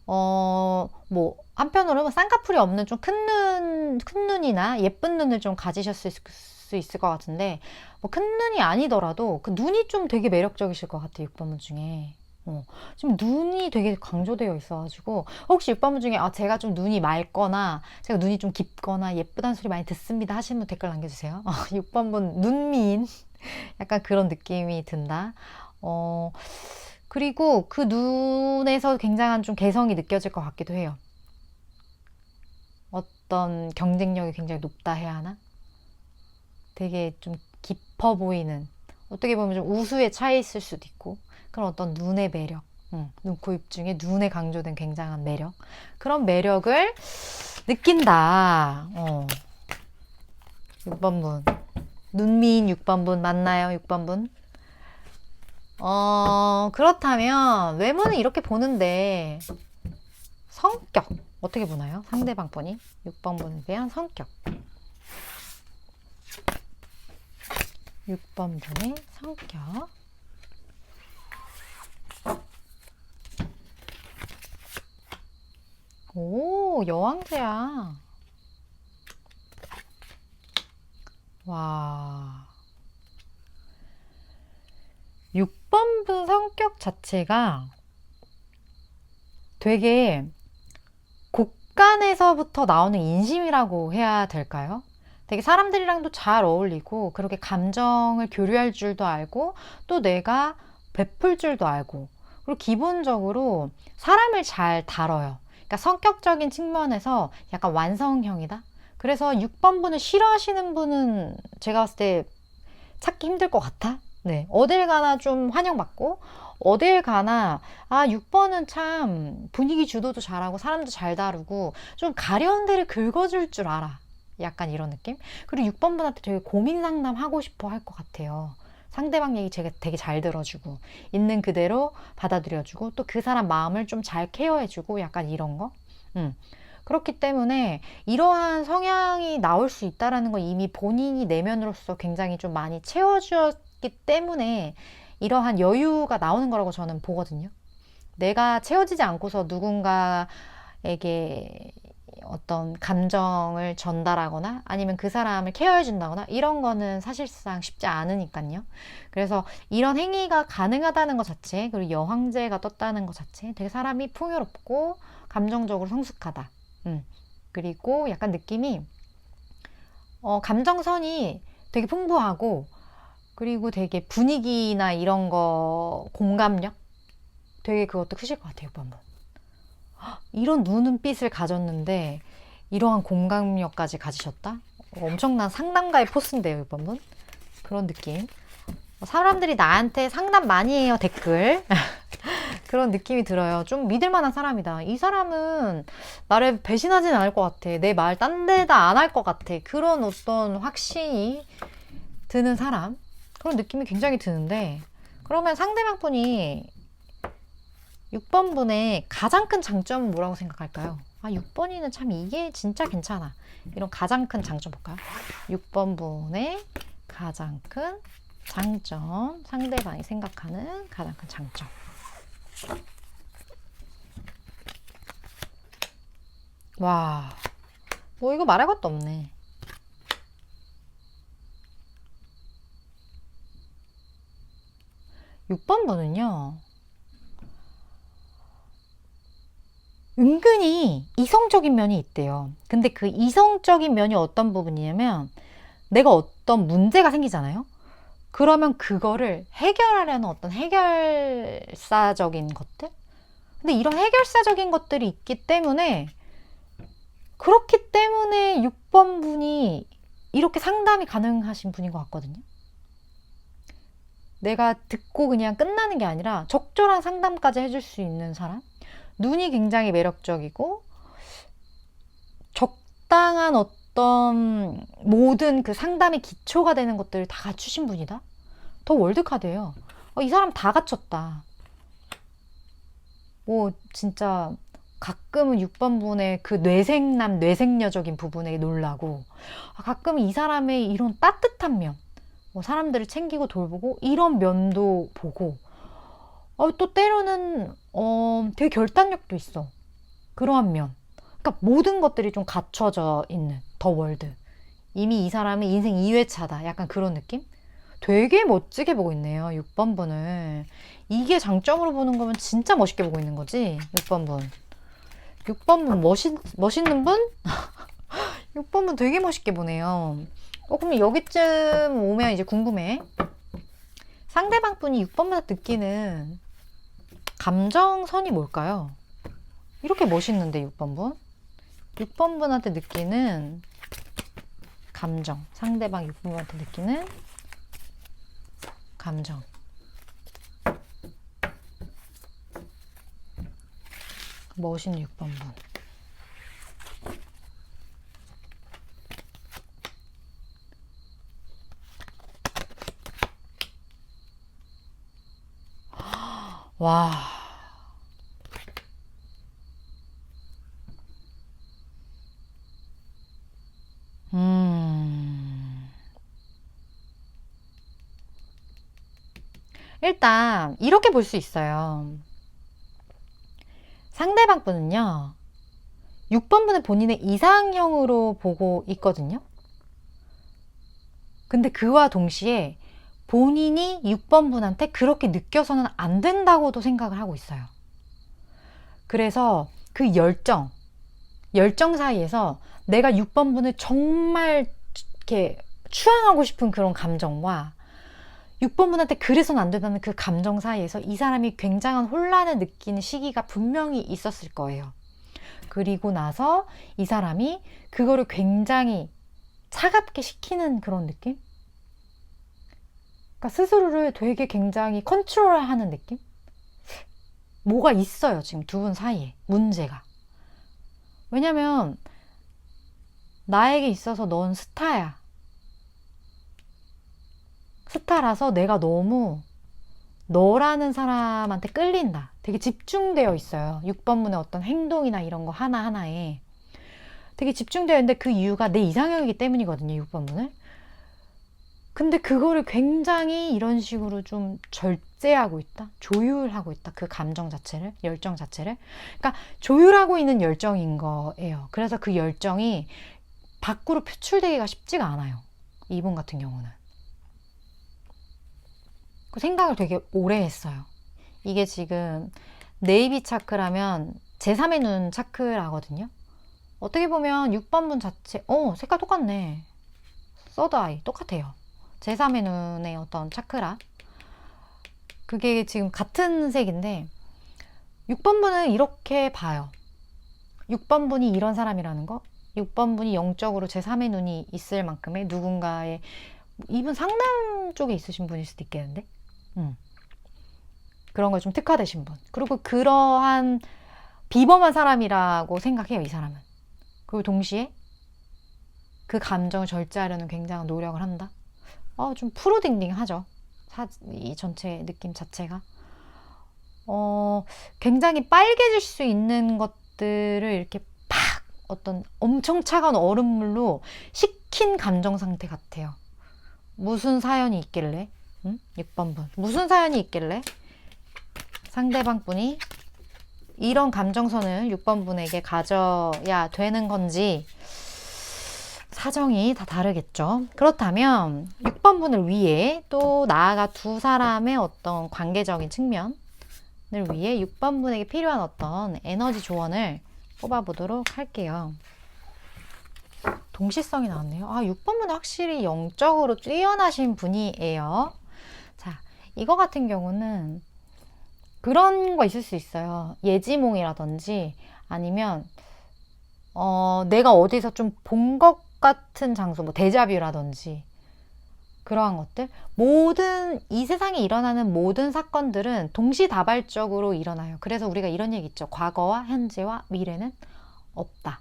뭐 한편으로는 쌍꺼풀이 없는 좀 큰 눈이나 예쁜 눈을 좀 가지셨을 수 있을 것 같은데 뭐 큰 눈이 아니더라도 그 눈이 좀 되게 매력적이실 것 같아요. 6번분 중에. 지금 눈이 되게 강조되어 있어가지고 혹시 6번분 중에 제가 좀 눈이 맑거나 제가 눈이 좀 깊거나 예쁘다는 소리 많이 듣습니다 하시는 분 댓글 남겨주세요. 6번분 눈미인 약간 그런 느낌이 든다. 그리고 그 눈에서 굉장한 좀 개성이 느껴질 것 같기도 해요. 어떤 경쟁력이 굉장히 높다 해야 하나? 되게 좀 깊어 보이는 어떻게 보면 좀 우수에 차에 있을 수도 있고 그런 어떤 눈의 매력, 눈, 코, 입 중에 눈에 강조된 굉장한 매력, 그런 매력을 느낀다. 6번분. 눈미인 6번분 맞나요? 6번분? 그렇다면 외모는 이렇게 보는데 성격 어떻게 보나요? 상대방 분이 6번분에 대한 성격. 6번분의 성격. 오, 여왕제야. 와. 6번분 성격 자체가 되게 곳간에서부터 나오는 인심이라고 해야 될까요? 되게 사람들이랑도 잘 어울리고 그렇게 감정을 교류할 줄도 알고 또 내가 베풀 줄도 알고 그리고 기본적으로 사람을 잘 다뤄요. 그러니까 성격적인 측면에서 약간 완성형이다. 그래서 6번분을 싫어하시는 분은 제가 봤을 때 찾기 힘들 것 같아. 네, 어딜 가나 좀 환영받고 어딜 가나 6번은 참 분위기 주도도 잘하고 사람도 잘 다루고 좀 가려운 데를 긁어줄 줄 알아. 약간 이런 느낌? 그리고 6번분한테 되게 고민 상담하고 싶어 할 것 같아요. 상대방 얘기 되게 잘 들어주고 있는 그대로 받아들여주고 또 그 사람 마음을 좀 잘 케어해주고 약간 이런 거. 그렇기 때문에 이러한 성향이 나올 수 있다는 건 이미 본인이 내면으로서 굉장히 좀 많이 채워주었기 때문에 이러한 여유가 나오는 거라고 저는 보거든요. 내가 채워지지 않고서 누군가에게 어떤 감정을 전달하거나 아니면 그 사람을 케어해 준다거나 이런 거는 사실상 쉽지 않으니까요. 그래서 이런 행위가 가능하다는 것 자체, 그리고 여황제가 떴다는 것 자체 되게 사람이 풍요롭고 감정적으로 성숙하다. 그리고 약간 느낌이 감정선이 되게 풍부하고 그리고 되게 분위기나 이런 거 공감력 되게 그것도 크실 것 같아요. 6번분. 이런 눈빛을 가졌는데 이러한 공감력까지 가지셨다? 엄청난 상담가의 포스인데요. 6번분. 그런 느낌. 사람들이 나한테 상담 많이 해요. 댓글. 그런 느낌이 들어요. 좀 믿을 만한 사람이다. 이 사람은 나를 배신하진 않을 것 같아. 내 말 딴 데다 안 할 것 같아. 그런 어떤 확신이 드는 사람. 그런 느낌이 굉장히 드는데 그러면 상대방 분이 6번분의 가장 큰 장점은 뭐라고 생각할까요? 6번이는 참 이게 진짜 괜찮아. 이런 가장 큰 장점 볼까요? 6번분의 가장 큰 장점. 상대방이 생각하는 가장 큰 장점. 와, 뭐 이거 말할 것도 없네. 6번분은요. 은근히 이성적인 면이 있대요. 근데 그 이성적인 면이 어떤 부분이냐면 내가 어떤 문제가 생기잖아요. 그러면 그거를 해결하려는 어떤 해결사적인 것들? 근데 이런 해결사적인 것들이 있기 때문에 그렇기 때문에 6번 분이 이렇게 상담이 가능하신 분인 것 같거든요. 내가 듣고 그냥 끝나는 게 아니라 적절한 상담까지 해줄 수 있는 사람? 눈이 굉장히 매력적이고 적당한 어떤 모든 그 상담의 기초가 되는 것들을 다 갖추신 분이다? 더 월드카드예요. 이 사람 다 갖췄다. 뭐 진짜 가끔은 6번 분의 그 뇌생남, 뇌생녀적인 부분에 놀라고 가끔은 이 사람의 이런 따뜻한 면, 뭐 사람들을 챙기고 돌보고 이런 면도 보고 또 때로는 되게 결단력도 있어. 그러한 면. 그러니까 모든 것들이 좀 갖춰져 있는 더 월드. 이미 이 사람은 인생 2회차다. 약간 그런 느낌? 되게 멋지게 보고 있네요. 6번 분을. 이게 장점으로 보는 거면 진짜 멋있게 보고 있는 거지. 6번 분. 6번 분 멋있는 분? 6번 분 되게 멋있게 보네요. 그럼 여기쯤 오면 이제 궁금해. 상대방 분이 6번보다 느끼는 감정선이 뭘까요? 이렇게 멋있는데 6번분? 6번분한테 느끼는 감정. 상대방 6번분한테 느끼는 감정. 멋있는 6번 분. 와. 일단 이렇게 볼 수 있어요. 상대방 분은요, 6번 분을 본인의 이상형으로 보고 있거든요. 근데 그와 동시에 본인이 6번 분한테 그렇게 느껴서는 안 된다고도 생각을 하고 있어요. 그래서 그 열정 사이에서 내가 6번 분을 정말 이렇게 추앙하고 싶은 그런 감정과 6번 분한테 그래서는 안 된다는 그 감정 사이에서 이 사람이 굉장한 혼란을 느끼는 시기가 분명히 있었을 거예요. 그리고 나서 이 사람이 그거를 굉장히 차갑게 식히는 그런 느낌? 그러니까 스스로를 되게 굉장히 컨트롤하는 느낌? 뭐가 있어요, 지금 두 분 사이에 문제가. 왜냐면 나에게 있어서 넌 스타야. 스타라서 내가 너무 너라는 사람한테 끌린다. 되게 집중되어 있어요. 6번분의 어떤 행동이나 이런 거 하나하나에 되게 집중되어 있는데 그 이유가 내 이상형이기 때문이거든요. 6번분을. 근데 그거를 굉장히 이런 식으로 좀 절제하고 있다. 조율하고 있다. 그 감정 자체를, 열정 자체를. 그러니까 조율하고 있는 열정인 거예요. 그래서 그 열정이 밖으로 표출되기가 쉽지가 않아요. 이분 같은 경우는. 그 생각을 되게 오래 했어요. 이게 지금 네이비 차크라면 제3의 눈 차크라거든요. 어떻게 보면 6번분 자체, 색깔 똑같네. 서드 아이 똑같아요. 제3의 눈의 어떤 차크라. 그게 지금 같은 색인데 6번분은 이렇게 봐요. 6번분이 이런 사람이라는 거. 6번분이 영적으로 제3의 눈이 있을 만큼의 누군가의, 이분 상남 쪽에 있으신 분일 수도 있겠는데, 그런 걸 좀 특화되신 분. 그리고 그러한 비범한 사람이라고 생각해요, 이 사람은. 그리고 동시에 그 감정을 절제하려는 굉장한 노력을 한다. 좀 프로딩딩하죠. 이 전체 느낌 자체가. 굉장히 빨개질 수 있는 것들을 이렇게 팍 어떤 엄청 차가운 얼음물로 식힌 감정 상태 같아요. 무슨 사연이 있길래? 6번 분. 무슨 사연이 있길래 상대방 분이 이런 감정선을 6번 분에게 가져야 되는 건지 사정이 다 다르겠죠. 그렇다면 6번 분을 위해 또 나아가 두 사람의 어떤 관계적인 측면을 위해 6번 분에게 필요한 어떤 에너지 조언을 뽑아보도록 할게요. 동시성이 나왔네요. 6번 분은 확실히 영적으로 뛰어나신 분이에요. 자, 이거 같은 경우는 그런 거 있을 수 있어요. 예지몽이라든지 아니면 내가 어디서 좀 본 것 같은 장소, 뭐 데자뷰라든지 그러한 것들. 모든 이 세상에 일어나는 모든 사건들은 동시다발적으로 일어나요. 그래서 우리가 이런 얘기 있죠. 과거와 현재와 미래는 없다.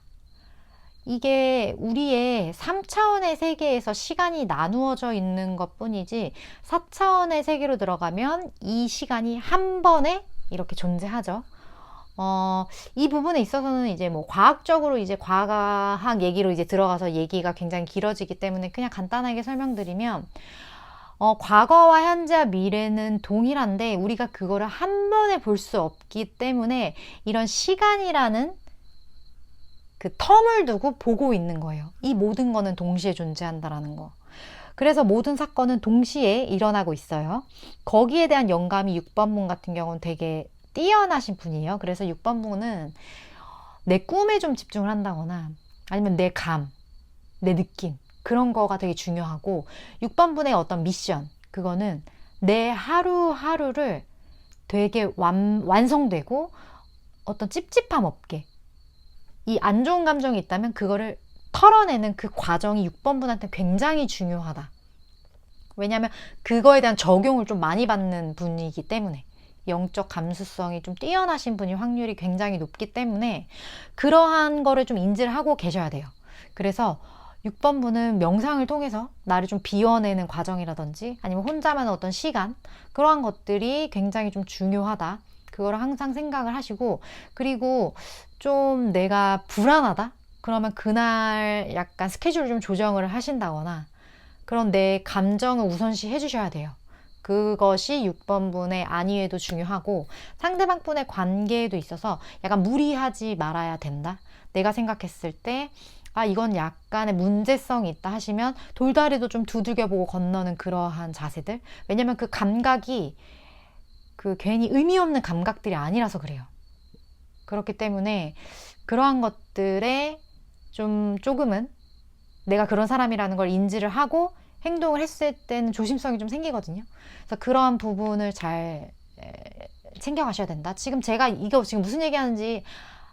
이게 우리의 3차원의 세계에서 시간이 나누어져 있는 것 뿐이지 4차원의 세계로 들어가면 이 시간이 한 번에 이렇게 존재하죠. 이 부분에 있어서는 이제 뭐 과학적으로 이제 과학 얘기로 이제 들어가서 얘기가 굉장히 길어지기 때문에 그냥 간단하게 설명드리면 과거와 현재와 미래는 동일한데 우리가 그거를 한 번에 볼 수 없기 때문에 이런 시간이라는 그 텀을 두고 보고 있는 거예요. 이 모든 거는 동시에 존재한다라는 거. 그래서 모든 사건은 동시에 일어나고 있어요. 거기에 대한 영감이 6번분 같은 경우는 되게 뛰어나신 분이에요. 그래서 6번분은 내 꿈에 좀 집중을 한다거나 아니면 내 감, 내 느낌 그런 거가 되게 중요하고 6번분의 어떤 미션 그거는 내 하루하루를 되게 완성되고 어떤 찝찝함 없게 이 안 좋은 감정이 있다면 그거를 털어내는 그 과정이 6번분한테 굉장히 중요하다. 왜냐하면 그거에 대한 적용을 좀 많이 받는 분이기 때문에 영적 감수성이 좀 뛰어나신 분이 확률이 굉장히 높기 때문에 그러한 거를 좀 인지를 하고 계셔야 돼요. 그래서 6번분은 명상을 통해서 나를 좀 비워내는 과정이라든지 아니면 혼자만 어떤 시간, 그러한 것들이 굉장히 좀 중요하다. 그거를 항상 생각을 하시고, 그리고 좀 내가 불안하다? 그러면 그날 약간 스케줄을 좀 조정을 하신다거나 그런 내 감정을 우선시 해주셔야 돼요. 그것이 6번분의 안위에도 중요하고 상대방분의 관계에도 있어서 약간 무리하지 말아야 된다. 내가 생각했을 때 아, 이건 약간의 문제성이 있다 하시면 돌다리도 좀 두들겨보고 건너는 그러한 자세들. 왜냐면 그 감각이 그 괜히 의미 없는 감각들이 아니라서 그래요. 그렇기 때문에 그러한 것들에 좀 조금은 내가 그런 사람이라는 걸 인지를 하고 행동을 했을 때는 조심성이 좀 생기거든요. 그래서 그러한 부분을 잘 챙겨가셔야 된다. 지금 제가 이거 지금 무슨 얘기하는지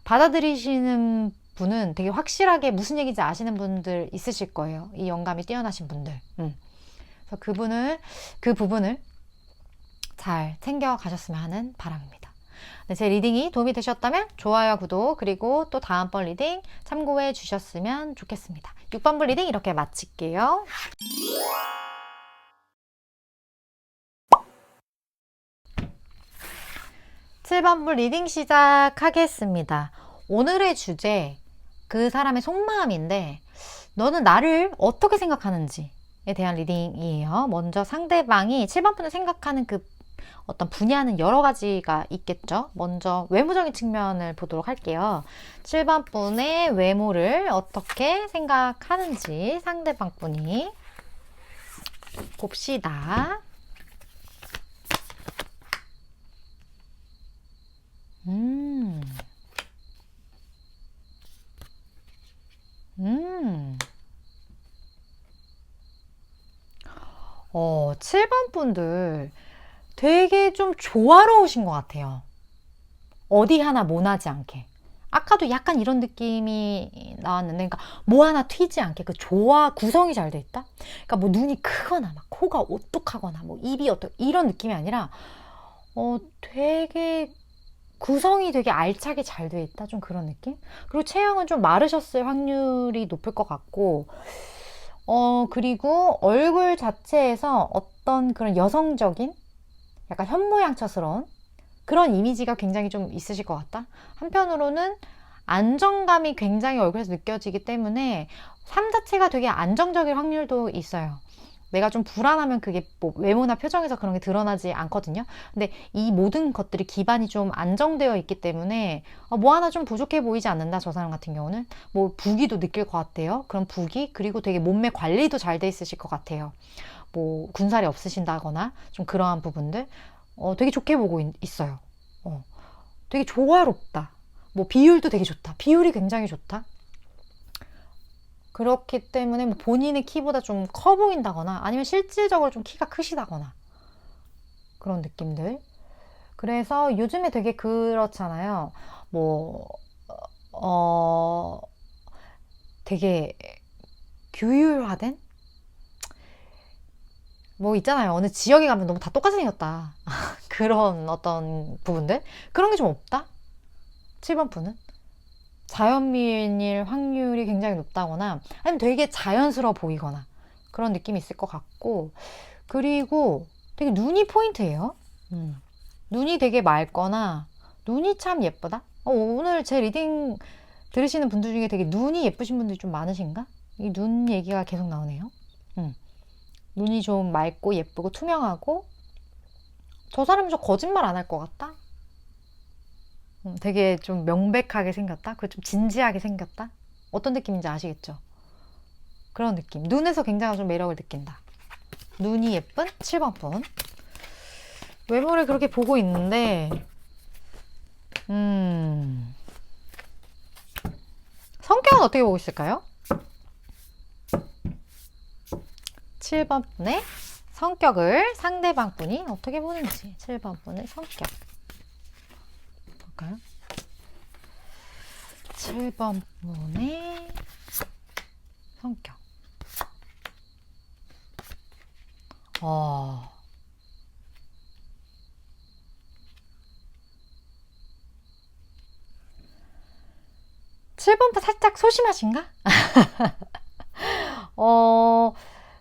받아들이시는 분은 되게 확실하게 무슨 얘기인지 아시는 분들 있으실 거예요. 이 영감이 뛰어나신 분들. 그래서 그 부분을 잘 챙겨가셨으면 하는 바람입니다. 네, 제 리딩이 도움이 되셨다면 좋아요, 구독, 그리고 또 다음번 리딩 참고해 주셨으면 좋겠습니다. 6번분 리딩 이렇게 마칠게요. (7번분) 리딩 시작하겠습니다. 오늘의 주제, 그 사람의 속마음인데 너는 나를 어떻게 생각하는지에 대한 리딩이에요. 먼저 상대방이 7번분을 생각하는 그 어떤 분야는 여러 가지가 있겠죠. 먼저 외모적인 측면을 보도록 할게요. 7번분의 외모를 어떻게 생각하는지 상대방 분이 봅시다. 음. 7번 분들 되게 좀 조화로우신 것 같아요. 어디 하나 모나지 않게. 아까도 약간 이런 느낌이 나왔는데, 그러니까 뭐 하나 튀지 않게 그 조화 구성이 잘 돼 있다. 그러니까 뭐 눈이 크거나 막 코가 오똑하거나 뭐 입이 어떻게 이런 느낌이 아니라 되게 구성이 되게 알차게 잘 돼 있다. 좀 그런 느낌. 그리고 체형은 좀 마르셨을 확률이 높을 것 같고, 그리고 얼굴 자체에서 어떤 그런 여성적인 약간 현모양처스러운 그런 이미지가 굉장히 좀 있으실 것 같다. 한편으로는 안정감이 굉장히 얼굴에서 느껴지기 때문에 삶 자체가 되게 안정적일 확률도 있어요. 내가 좀 불안하면 그게 뭐 외모나 표정에서 그런 게 드러나지 않거든요. 근데 이 모든 것들이 기반이 좀 안정되어 있기 때문에 뭐 하나 좀 부족해 보이지 않는다. 저 사람 같은 경우는 뭐 부기도 느낄 것 같아요. 그런 부기, 그리고 되게 몸매 관리도 잘 돼 있으실 것 같아요. 뭐 군살이 없으신다거나 좀 그러한 부분들 되게 좋게 보고 있어요. 되게 조화롭다. 뭐 비율도 되게 좋다. 비율이 굉장히 좋다. 그렇기 때문에 뭐 본인의 키보다 좀 커 보인다거나 아니면 실질적으로 좀 키가 크시다거나 그런 느낌들. 그래서 요즘에 되게 그렇잖아요. 뭐 되게 규율화된 뭐 있잖아요. 어느 지역에 가면 너무 다 똑같이 생겼다. 그런 어떤 부분들 그런 게 좀 없다. 7번 분은 자연미인일 확률이 굉장히 높다거나 아니면 되게 자연스러워 보이거나 그런 느낌이 있을 것 같고, 그리고 되게 눈이 포인트예요. 눈이 되게 맑거나 눈이 참 예쁘다. 오늘 제 리딩 들으시는 분들 중에 되게 눈이 예쁘신 분들이 좀 많으신가? 이 눈 얘기가 계속 나오네요. 눈이 좀 맑고 예쁘고 투명하고 저 사람은 좀 거짓말 안 할 것 같다? 되게 좀 명백하게 생겼다? 그리고 좀 진지하게 생겼다? 어떤 느낌인지 아시겠죠? 그런 느낌. 눈에서 굉장히 좀 매력을 느낀다. 눈이 예쁜 7번 분. 외모를 그렇게 보고 있는데 성격은 어떻게 보고 있을까요? 7번 분의 성격을 상대방 분이 어떻게 보는지 7번 분의 성격 볼까요? 7번 분의 성격. 7번분 살짝 소심하신가?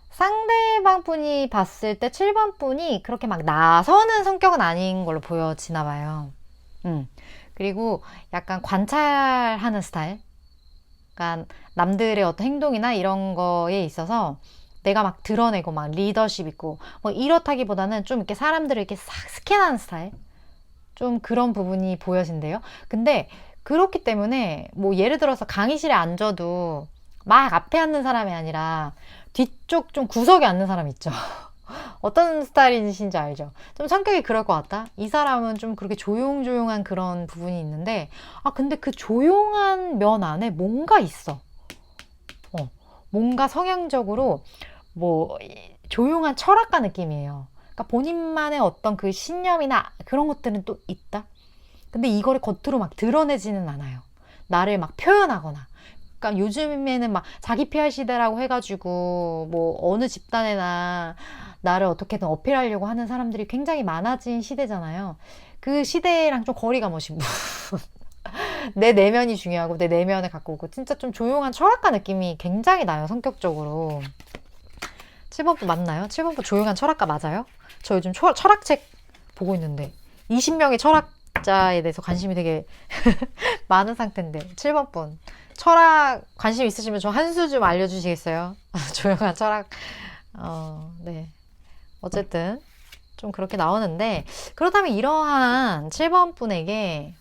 상대방 분이 봤을 때 7번 분이 그렇게 막 나서는 성격은 아닌 걸로 보여지나 봐요. 그리고 약간 관찰하는 스타일. 그러니까 남들의 어떤 행동이나 이런 거에 있어서 내가 막 드러내고 막 리더십 있고 뭐 이렇다기보다는 좀 이렇게 사람들을 이렇게 싹 스캔하는 스타일. 좀 그런 부분이 보여진대요. 근데 그렇기 때문에 뭐 예를 들어서 강의실에 앉아도 막 앞에 앉는 사람이 아니라 뒤쪽 좀 구석에 앉는 사람 있죠. 어떤 스타일이신지 알죠? 좀 성격이 그럴 것 같다. 이 사람은 좀 그렇게 조용조용한 그런 부분이 있는데, 아 근데 그 조용한 면 안에 뭔가 있어. 뭔가 성향적으로 뭐 조용한 철학가 느낌이에요. 그러니까 본인만의 어떤 그 신념이나 그런 것들은 또 있다. 근데 이거를 겉으로 막 드러내지는 않아요. 나를 막 표현하거나. 그러니까 요즘에는 막 자기 PR 시대라고 해가지고 뭐 어느 집단에나 나를 어떻게든 어필하려고 하는 사람들이 굉장히 많아진 시대잖아요. 그 시대랑 좀 거리가 머신 분. 내 내면이 중요하고 내 내면을 갖고 오고 진짜 좀 조용한 철학가 느낌이 굉장히 나요. 성격적으로. 7번부 맞나요? 7번부 조용한 철학가 맞아요? 저 요즘 철학책 보고 있는데 20명의 철학자에 대해서 관심이 되게 많은 상태인데 7번분 철학 관심 있으시면 저 한 수 좀 알려주시겠어요? 조용한 철학 네 어쨌든 좀 그렇게 나오는데 그렇다면 이러한 7번분에게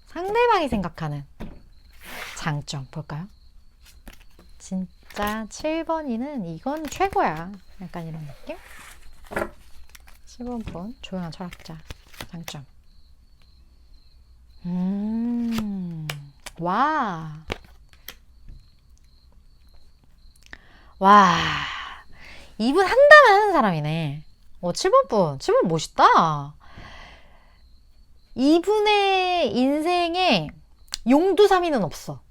상대방이 생각하는 장점 볼까요? 진짜 7번이는 이건 최고야. 약간 이런 느낌? 7번분 조용한 철학자 장점. 와. 와. 이분 한다면 하는 사람이네. 7번분. 7번 멋있다. 이분의 인생에 용두사미는 없어.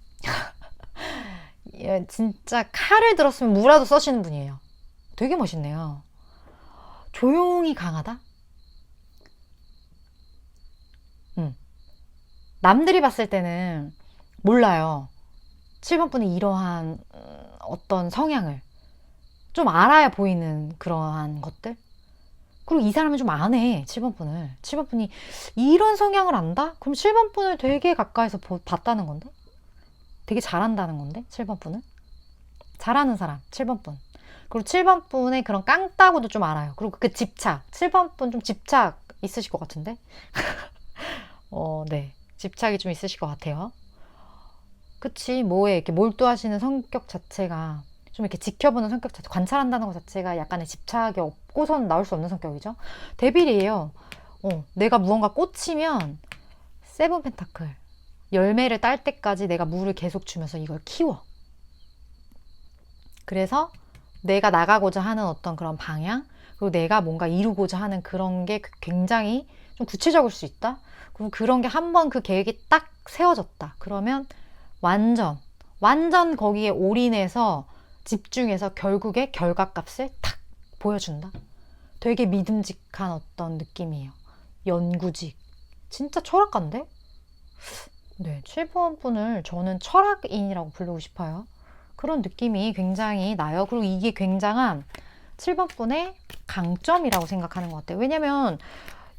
진짜 칼을 들었으면 무라도 써시는 분이에요. 되게 멋있네요. 조용히 강하다? 남들이 봤을 때는 몰라요. 7번분이 이러한 어떤 성향을 좀 알아야 보이는 그러한 것들? 그리고 이 사람은 좀 안 해, 7번분을. 7번분이 이런 성향을 안다? 그럼 7번분을 되게 가까이서 봤다는 건데? 되게 잘한다는 건데? 7번분은? 잘하는 사람, 7번분. 그리고 7번분의 그런 깡따구도 좀 알아요. 그리고 그 집착. 7번분 좀 집착 있으실 것 같은데? 네. 집착이 좀 있으실 것 같아요. 그치, 뭐에 이렇게 몰두하시는 성격 자체가 좀 이렇게 지켜보는 성격 자체, 관찰한다는 것 자체가 약간의 집착이 없고선 나올 수 없는 성격이죠. 데빌이에요. 내가 무언가 꽂히면 세븐 펜타클. 열매를 딸 때까지 내가 물을 계속 주면서 이걸 키워. 그래서 내가 나가고자 하는 어떤 그런 방향, 그리고 내가 뭔가 이루고자 하는 그런 게 굉장히 좀 구체적일 수 있다. 그럼 그런 게 한번 그 계획이 딱 세워졌다. 그러면 완전 거기에 올인해서 집중해서 결국에 결과값을 탁 보여준다. 되게 믿음직한 어떤 느낌이에요. 연구직. 진짜 철학가인데? 네, 7번분을 저는 철학인이라고 부르고 싶어요. 그런 느낌이 굉장히 나요. 그리고 이게 굉장한 7번분의 강점이라고 생각하는 것 같아요. 왜냐면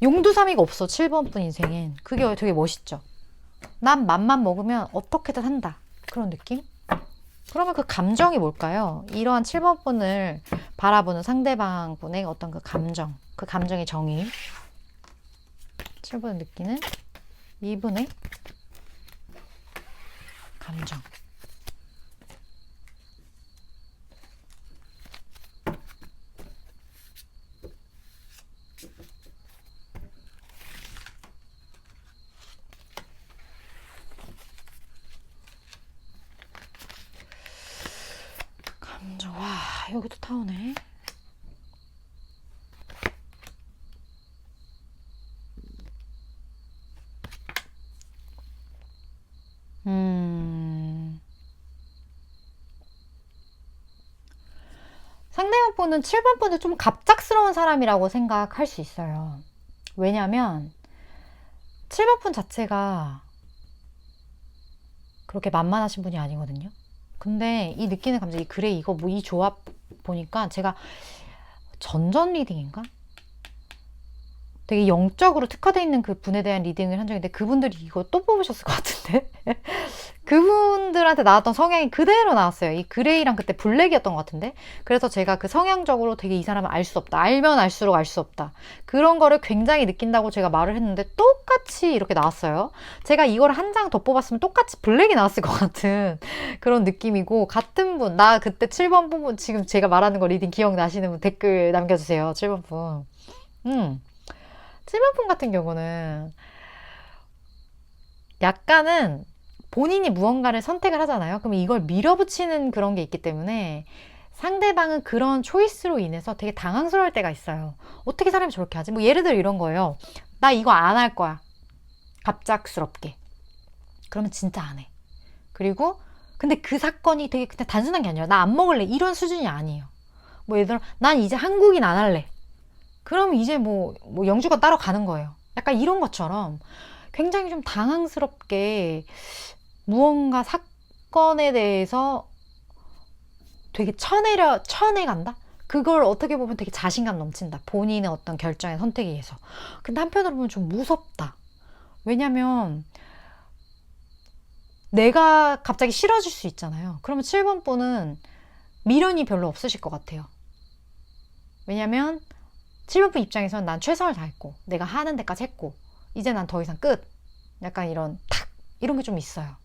용두사미가 없어, 7번분 인생엔. 그게 되게 멋있죠. 난 맘만 먹으면 어떻게든 한다. 그런 느낌? 그러면 그 감정이 뭘까요? 이러한 7번분을 바라보는 상대방 분의 어떤 그 감정, 그 감정의 정의. 7번을 느끼는 이분의 감정. 와, 여기도 타오네. 상대방 분은 7번 분은 좀 갑작스러운 사람이라고 생각할 수 있어요. 왜냐면 7번 분 자체가 그렇게 만만하신 분이 아니거든요. 근데 이 느끼는 감정, 이 그레이 이거 뭐 이 조합 보니까 제가 전전 리딩인가? 되게 영적으로 특화되어 있는 그 분에 대한 리딩을 한 적인데 그분들이 이거 또 뽑으셨을 것 같은데 그분들한테 나왔던 성향이 그대로 나왔어요. 이 그레이랑 그때 블랙이었던 것 같은데 그래서 제가 그 성향적으로 되게 이 사람은 알 수 없다. 알면 알수록 알 수 없다. 그런 거를 굉장히 느낀다고 제가 말을 했는데 똑같이 이렇게 나왔어요. 제가 이걸 한 장 더 뽑았으면 똑같이 블랙이 나왔을 것 같은 그런 느낌이고 같은 분, 나 그때 7번 분 지금 제가 말하는 거 리딩 기억나시는 분 댓글 남겨주세요. 7번 분. 7번 분 같은 경우는 약간은 본인이 무언가를 선택을 하잖아요. 그럼 이걸 밀어붙이는 그런 게 있기 때문에 상대방은 그런 초이스로 인해서 되게 당황스러울 때가 있어요. 어떻게 사람이 저렇게 하지? 뭐 예를 들어 이런 거예요. 나 이거 안 할 거야. 갑작스럽게. 그러면 진짜 안 해. 그리고 근데 그 사건이 되게 그냥 단순한 게 아니라 나 안 먹을래. 이런 수준이 아니에요. 뭐 예를 들어 난 이제 한국인 안 할래. 그럼 이제 뭐 영주권 따로 가는 거예요. 약간 이런 것처럼 굉장히 좀 당황스럽게 무언가 사건에 대해서 되게 쳐내간다? 그걸 어떻게 보면 되게 자신감 넘친다. 본인의 어떤 결정의 선택에 의해서. 근데 한편으로 보면 좀 무섭다. 왜냐면 내가 갑자기 싫어질 수 있잖아요. 그러면 7번 분은 미련이 별로 없으실 것 같아요. 왜냐면 7번 분 입장에서는 난 최선을 다했고 내가 하는 데까지 했고 이제 난 더 이상 끝. 약간 이런 탁 이런 게 좀 있어요.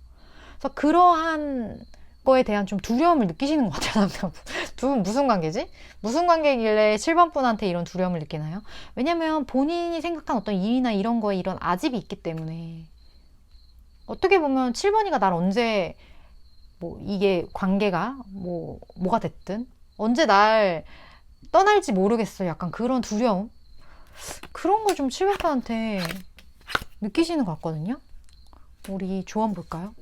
그래서 그러한 거에 대한 좀 두려움을 느끼시는 것 같아요. 두 분 무슨 관계지? 무슨 관계길래 7번 분한테 이런 두려움을 느끼나요? 왜냐면 본인이 생각한 어떤 일이나 이런 거에 이런 아집이 있기 때문에 어떻게 보면 7번이가 날 언제 뭐 이게 관계가 뭐가 됐든 언제 날 떠날지 모르겠어. 약간 그런 두려움? 그런 걸 좀 7번 분한테 느끼시는 것 같거든요. 우리 조언 볼까요?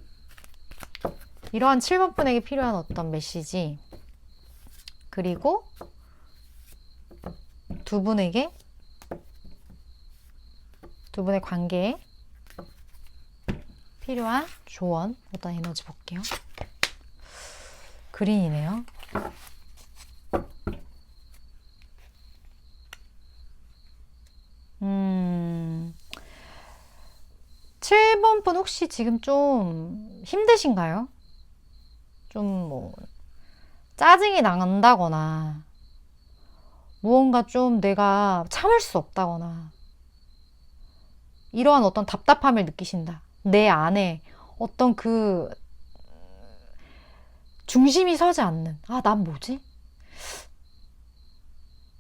이러한 7번 분에게 필요한 어떤 메시지 그리고 두 분의 관계에 필요한 조언 어떤 에너지 볼게요. 그린이네요. 7번 분 혹시 지금 좀 힘드신가요? 좀 뭐 짜증이 난다거나 무언가 좀 내가 참을 수 없다거나 이러한 어떤 답답함을 느끼신다. 내 안에 어떤 그 중심이 서지 않는 난 뭐지?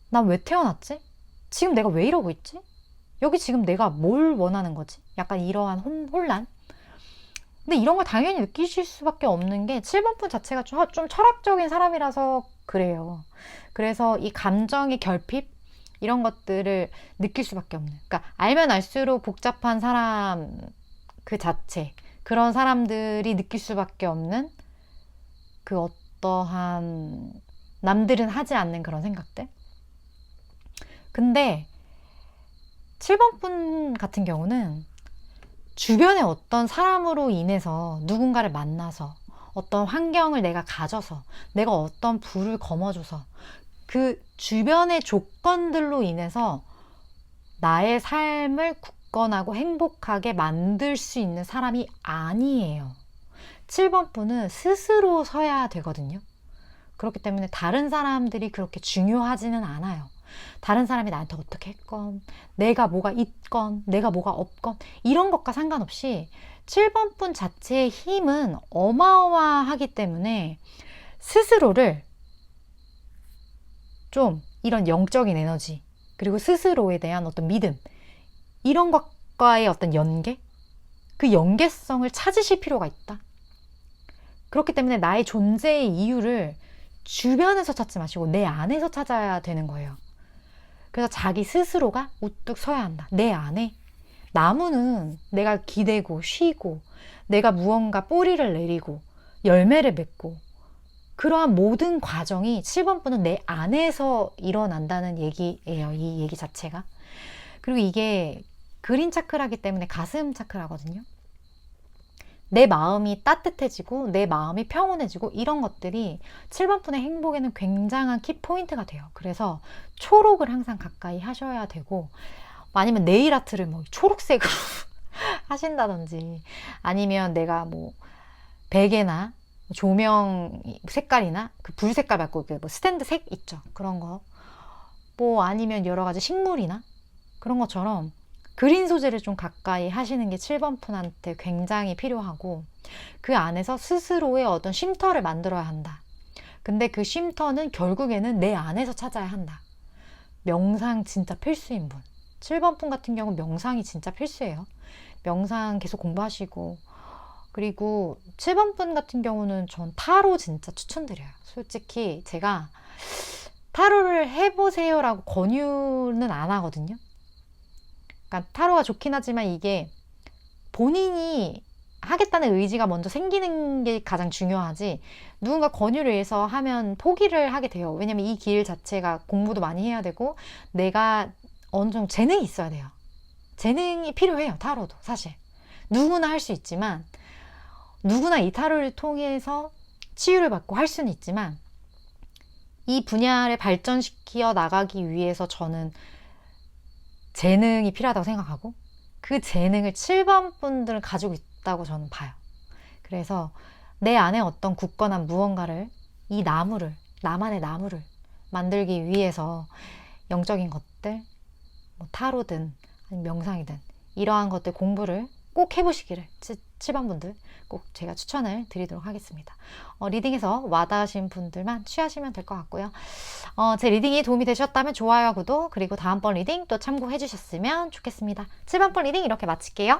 난 왜 태어났지? 지금 내가 왜 이러고 있지? 여기 지금 내가 뭘 원하는 거지? 약간 이러한 혼란? 근데 이런 걸 당연히 느끼실 수밖에 없는 게 7번 분 자체가 좀 철학적인 사람이라서 그래요. 그래서 이 감정의 결핍? 이런 것들을 느낄 수밖에 없는. 그러니까 알면 알수록 복잡한 사람 그 자체. 그런 사람들이 느낄 수밖에 없는 그 어떠한 남들은 하지 않는 그런 생각들. 근데 7번 분 같은 경우는 주변에 어떤 사람으로 인해서 누군가를 만나서 어떤 환경을 내가 가져서 내가 어떤 불을 거머줘서 그 주변의 조건들로 인해서 나의 삶을 굳건하고 행복하게 만들 수 있는 사람이 아니에요. 7번 분은 스스로 서야 되거든요. 그렇기 때문에 다른 사람들이 그렇게 중요하지는 않아요. 다른 사람이 나한테 어떻게 했건 내가 뭐가 있건 내가 뭐가 없건 이런 것과 상관없이 7번 분 자체의 힘은 어마어마하기 때문에 스스로를 좀 이런 영적인 에너지 그리고 스스로에 대한 어떤 믿음 이런 것과의 어떤 연계 그 연계성을 찾으실 필요가 있다. 그렇기 때문에 나의 존재의 이유를 주변에서 찾지 마시고 내 안에서 찾아야 되는 거예요. 그래서 자기 스스로가 우뚝 서야 한다. 내 안에 나무는 내가 기대고 쉬고 내가 무언가 뿌리를 내리고 열매를 맺고 그러한 모든 과정이 7번 분은 내 안에서 일어난다는 얘기예요. 이 얘기 자체가. 그리고 이게 그린 차크라기 때문에 가슴 차크라거든요. 내 마음이 따뜻해지고 내 마음이 평온해지고 이런 것들이 7번 분의 행복에는 굉장한 키포인트가 돼요. 그래서 초록을 항상 가까이 하셔야 되고, 아니면 네일 아트를 뭐 초록색으로 하신다든지, 아니면 내가 뭐 베개나 조명 색깔이나 그 불 색깔 말고 그 뭐 스탠드 색 있죠. 그런 거. 뭐 아니면 여러 가지 식물이나 그런 것처럼 그린 소재를 좀 가까이 하시는 게 7번 푼한테 굉장히 필요하고, 그 안에서 스스로의 어떤 쉼터를 만들어야 한다. 근데 그 쉼터는 결국에는 내 안에서 찾아야 한다. 명상 진짜 필수인 분. 7번 푼 같은 경우 명상이 진짜 필수예요. 명상 계속 공부하시고, 그리고 7번 분 같은 경우는 전 타로 진짜 추천드려요. 솔직히 제가 타로를 해보세요라고 권유는 안 하거든요. 그러니까 타로가 좋긴 하지만 이게 본인이 하겠다는 의지가 먼저 생기는 게 가장 중요하지, 누군가 권유를 해서 하면 포기를 하게 돼요. 왜냐면 이 길 자체가 공부도 많이 해야 되고 내가 어느 정도 재능이 있어야 돼요. 재능이 필요해요. 타로도 사실 누구나 할 수 있지만, 누구나 이 타로를 통해서 치유를 받고 할 수는 있지만, 이 분야를 발전시켜 나가기 위해서 저는 재능이 필요하다고 생각하고, 그 재능을 7번 분들은 가지고 있다고 저는 봐요. 그래서 내 안에 어떤 굳건한 무언가를, 이 나무를, 나만의 나무를 만들기 위해서 영적인 것들, 뭐 타로든 아니면 명상이든 이러한 것들 공부를 꼭 해보시기를 7번 분들 꼭 제가 추천을 드리도록 하겠습니다. 리딩에서 와닿으신 분들만 취하시면 될 것 같고요. 제 리딩이 도움이 되셨다면 좋아요와 구독, 그리고 다음번 리딩 또 참고해 주셨으면 좋겠습니다. 7번 번 리딩 이렇게 마칠게요.